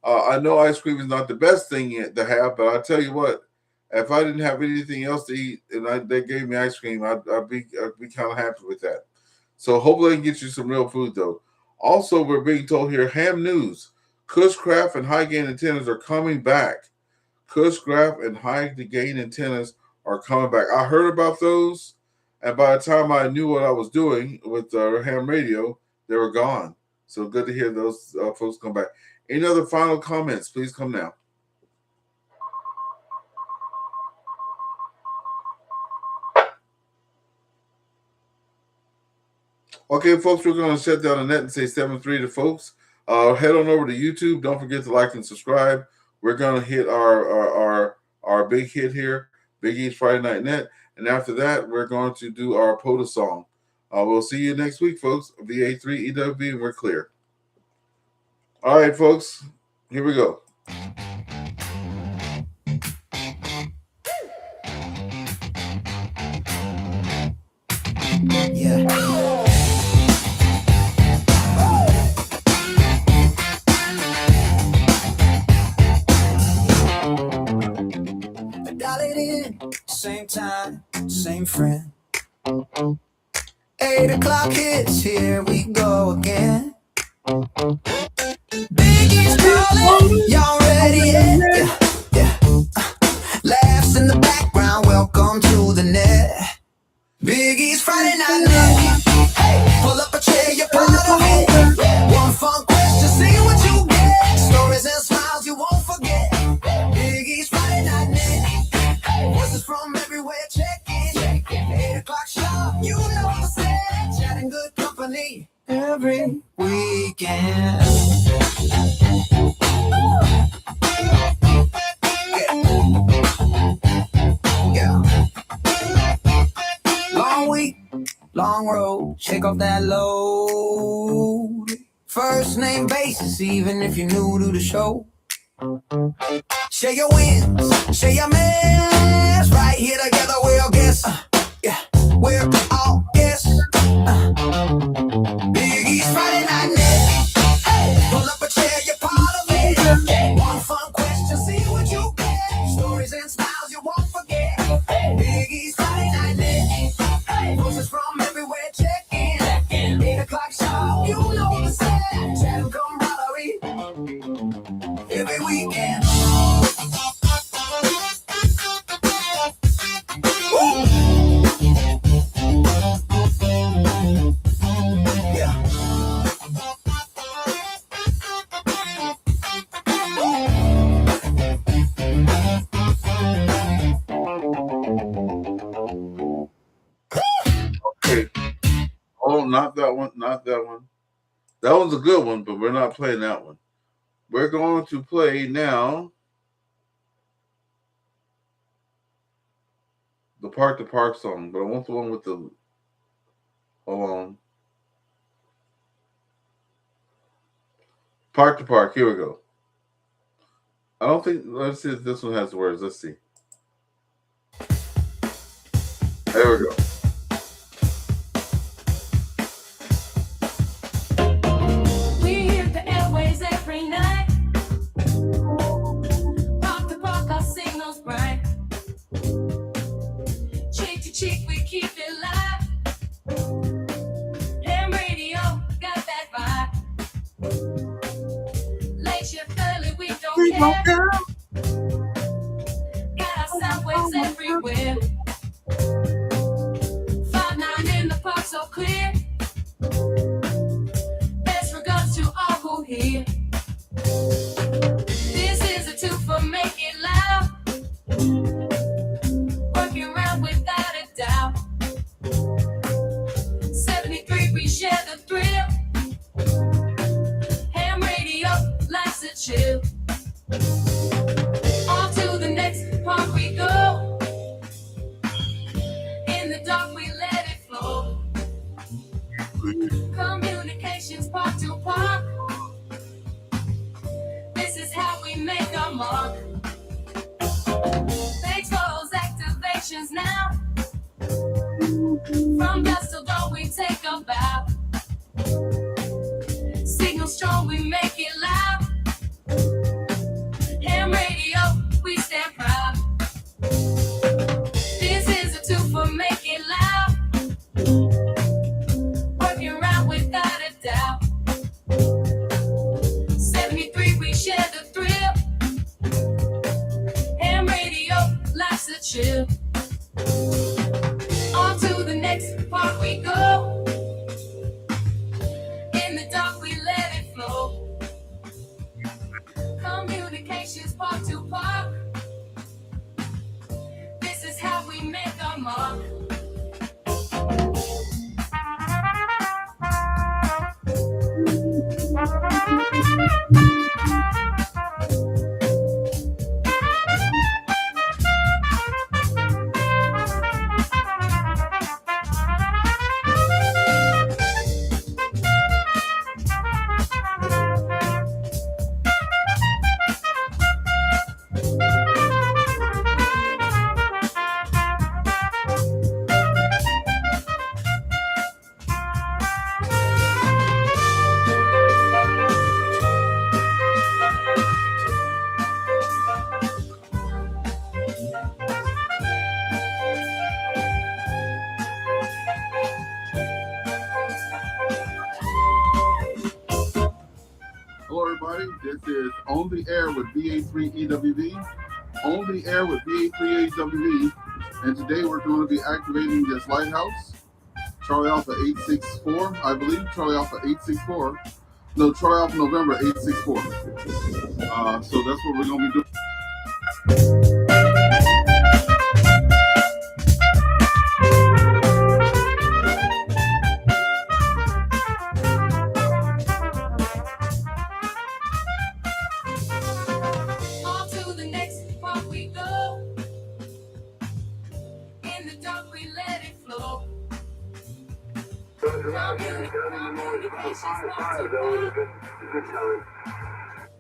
A: I know ice cream is not the best thing to have, but I tell you what, if I didn't have anything else to eat and they gave me ice cream, I'd be kind of happy with that. So hopefully they can get you some real food, though. Also, we're being told here, ham news, Cushcraft and high gain antennas are coming back. Cushcraft and high gain antennas are coming back. I heard about those, and by the time I knew what I was doing with ham radio, they were gone. So good to hear those folks come back. Any other final comments? Please come now. Okay, folks, we're going to shut down the net and say 7-3 to folks. Head on over to YouTube. Don't forget to like and subscribe. We're going to hit our big hit here, Big East Friday Night Net. And after that, we're going to do our POTA song. We'll see you next week, folks. VA3EWV, and we're clear. All right, folks. Here we go.
B: Yeah. Dial it in, same time, same friend. 8 o'clock hits, here we go again. Biggie's calling, y'all ready yet? Yeah. Laughs in the background, welcome to the net. Biggie's Friday night net. Hey, pull up a chair, you're part of it. One fun question, see what you get. Stories and smiles you won't forget. Biggie's Friday night net. Voices from everywhere, check in. 8 o'clock sharp, you know the set. Chatting good company every weekend. Yeah. Long week, long road, shake off that load. First name basis, even if you're new to the show. Share your wins, share your mess. Right here together, we'll guess. Yeah, we're all guess. Biggie's Friday night net. Hey, pull up a chair, you're part of it. One fun question, see what you get. Stories and styles you won't forget. Biggie's Friday night net. Hey, voices from everywhere, check in. 8 o'clock sharp, you know the set. Chat and camaraderie every weekend.
A: Okay. Oh, not that one. Not that one. That one's a good one, but we're not playing that one. We're going to play now the Park to Park song, but I want the one with the. Hold on. Park to Park. Here we go. I don't think. Let's see if this one has words. Let's see. There we go.
K: We hear the airwaves every night. Park to park, our signals bright. Cheek to cheek, we keep it live. Ham radio, got that vibe. Late shift early, we don't care. Got our sound waves everywhere. 5-9 in the park, so clear. Best regards to all who hear. This is a two for make it loud. Working around without a doubt. 73, we share the thrill. Ham radio, life's a chill. On to the next park we go. In the dark, we let it flow. Communications park to park. This is how we make our mark. Thanks for those activations now. From dusk till dawn, we take a bow. Signal strong, we make it loud. Ham radio, we stand proud. This is a two for make it loud. Working around without a doubt. 73, we share the thrill. Ham radio, life's a chill. On to the next part we go. In the dark, we let it flow. Communications park to park. This is how we make our mark.
A: everybody. This is On the Air with VA3EWV. On the Air with VA3EWV. And today we're going to be activating this lighthouse. Charlie Alpha 864, I believe. Charlie Alpha 864. No, Charlie Alpha November 864. So that's what we're going to be doing.
K: On to the next part we go. In the dark we let it flow.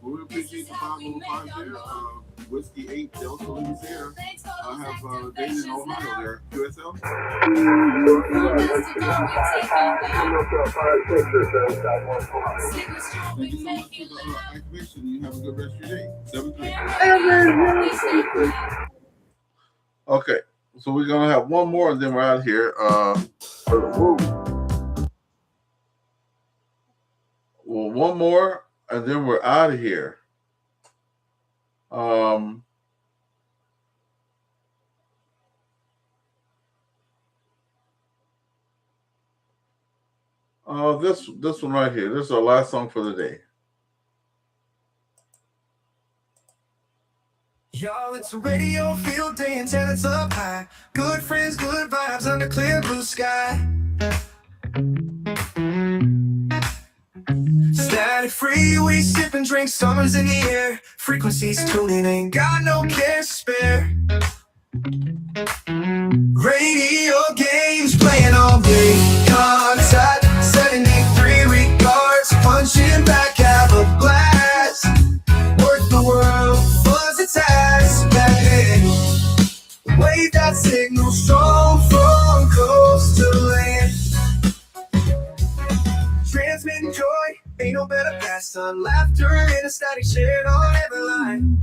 A: We appreciate the 505 there. Whiskey 8 Delta Lima Sierra. I have Dane in Ohio there. QSL. Thank you so much for the activation. You have a good rest of your day. 7-3. Okay, so we're gonna have one more, and then we're out here. Well, one more, and then we're out of here. This one right here. This is our last song for the day.
B: Y'all, it's a radio field day, antennas up high. Good friends, good vibes under clear blue sky. Static free, we sipping drinks, summer's in the air. Frequencies tuning, ain't got no care to spare. Radio games playing all day. Contact 73 regards, punching back, have a blast. Worth the world, was a task. Wave that signal strong from coast to land. Transmitting joy, ain't no better pastime. Laughter and a static shared on every line.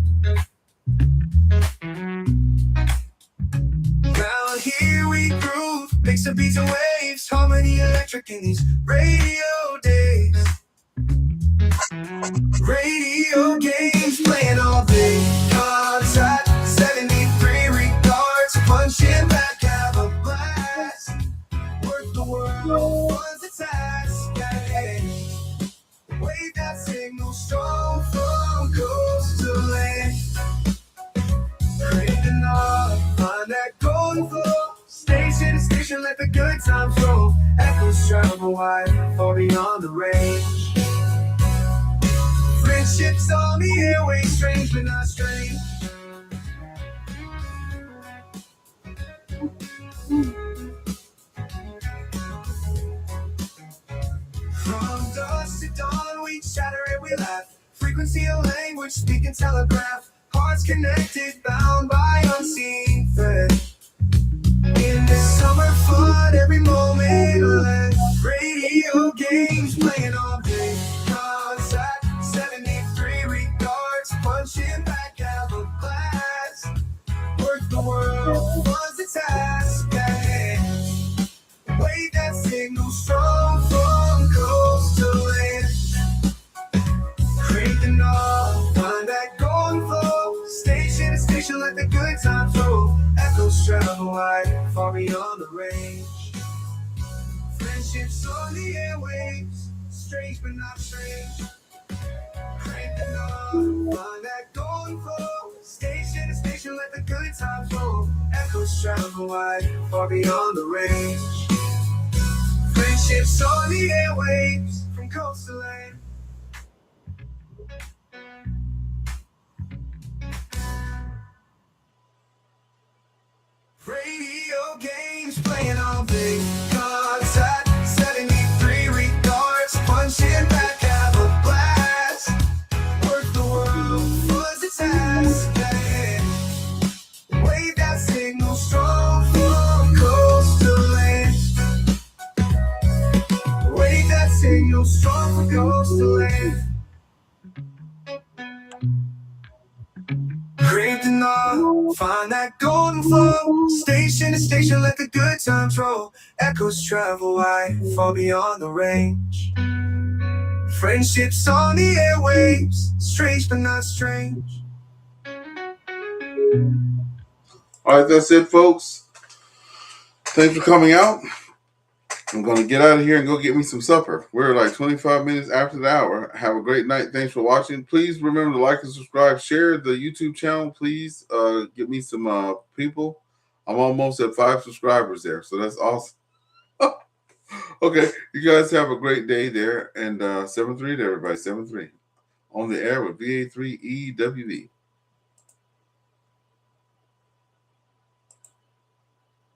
B: Round here we groove, mix of beats and waves, harmony electric in these radio days. Radio games playing all day. Contact 73 regards, punching back, have a blast. Worth the world, was a task. Wave that signal strong from coast to land. Craving up, find that golden flow. Station to station, let the good times roll. Echoes travel wide, far beyond the range. Friendships on the airways, strange but not strange. From dusk to dawn, we chatter and we laugh. Frequency of language, speak and telegraph. Hearts connected, bound by unseen thread. In this summer fun, every moment left. Radio games playing all day. Contact 73 regards, punching back, have a blast. Worth the world, was a task. Wave that signal strong from coast to land. Craving all, find that golden flow. Station to station, let the good times roll. Echoes travel wide, far beyond the range. Friendships on the airwaves, strange but not strange. Craving all, find that golden flow. Station to station, let the good times roll. Echoes travel wide, far beyond the range. Friendships on the airwaves, from coast to land. Radio games playing all day. Contact 73 regards, punching back, have a blast. Worth the world, was a task. Wave that signal strong from coast to land. Wave that signal strong from coast to land. Craved and all, find that golden flow. Station to station, let the good times roll. Echoes travel wide, far beyond the range. Friendships on the airwaves, strange but not strange.
A: All right, that's it, folks. Thanks for coming out. I'm going to get out of here and go get me some supper. We're like 25 minutes after the hour. Have a great night. Thanks for watching. Please remember to like and subscribe. Share the YouTube channel. Please get me some people. I'm almost at 5 subscribers there, so that's awesome. Okay, you guys have a great day there. And 7-3 to everybody. 7-3 on the air with VA3EWV.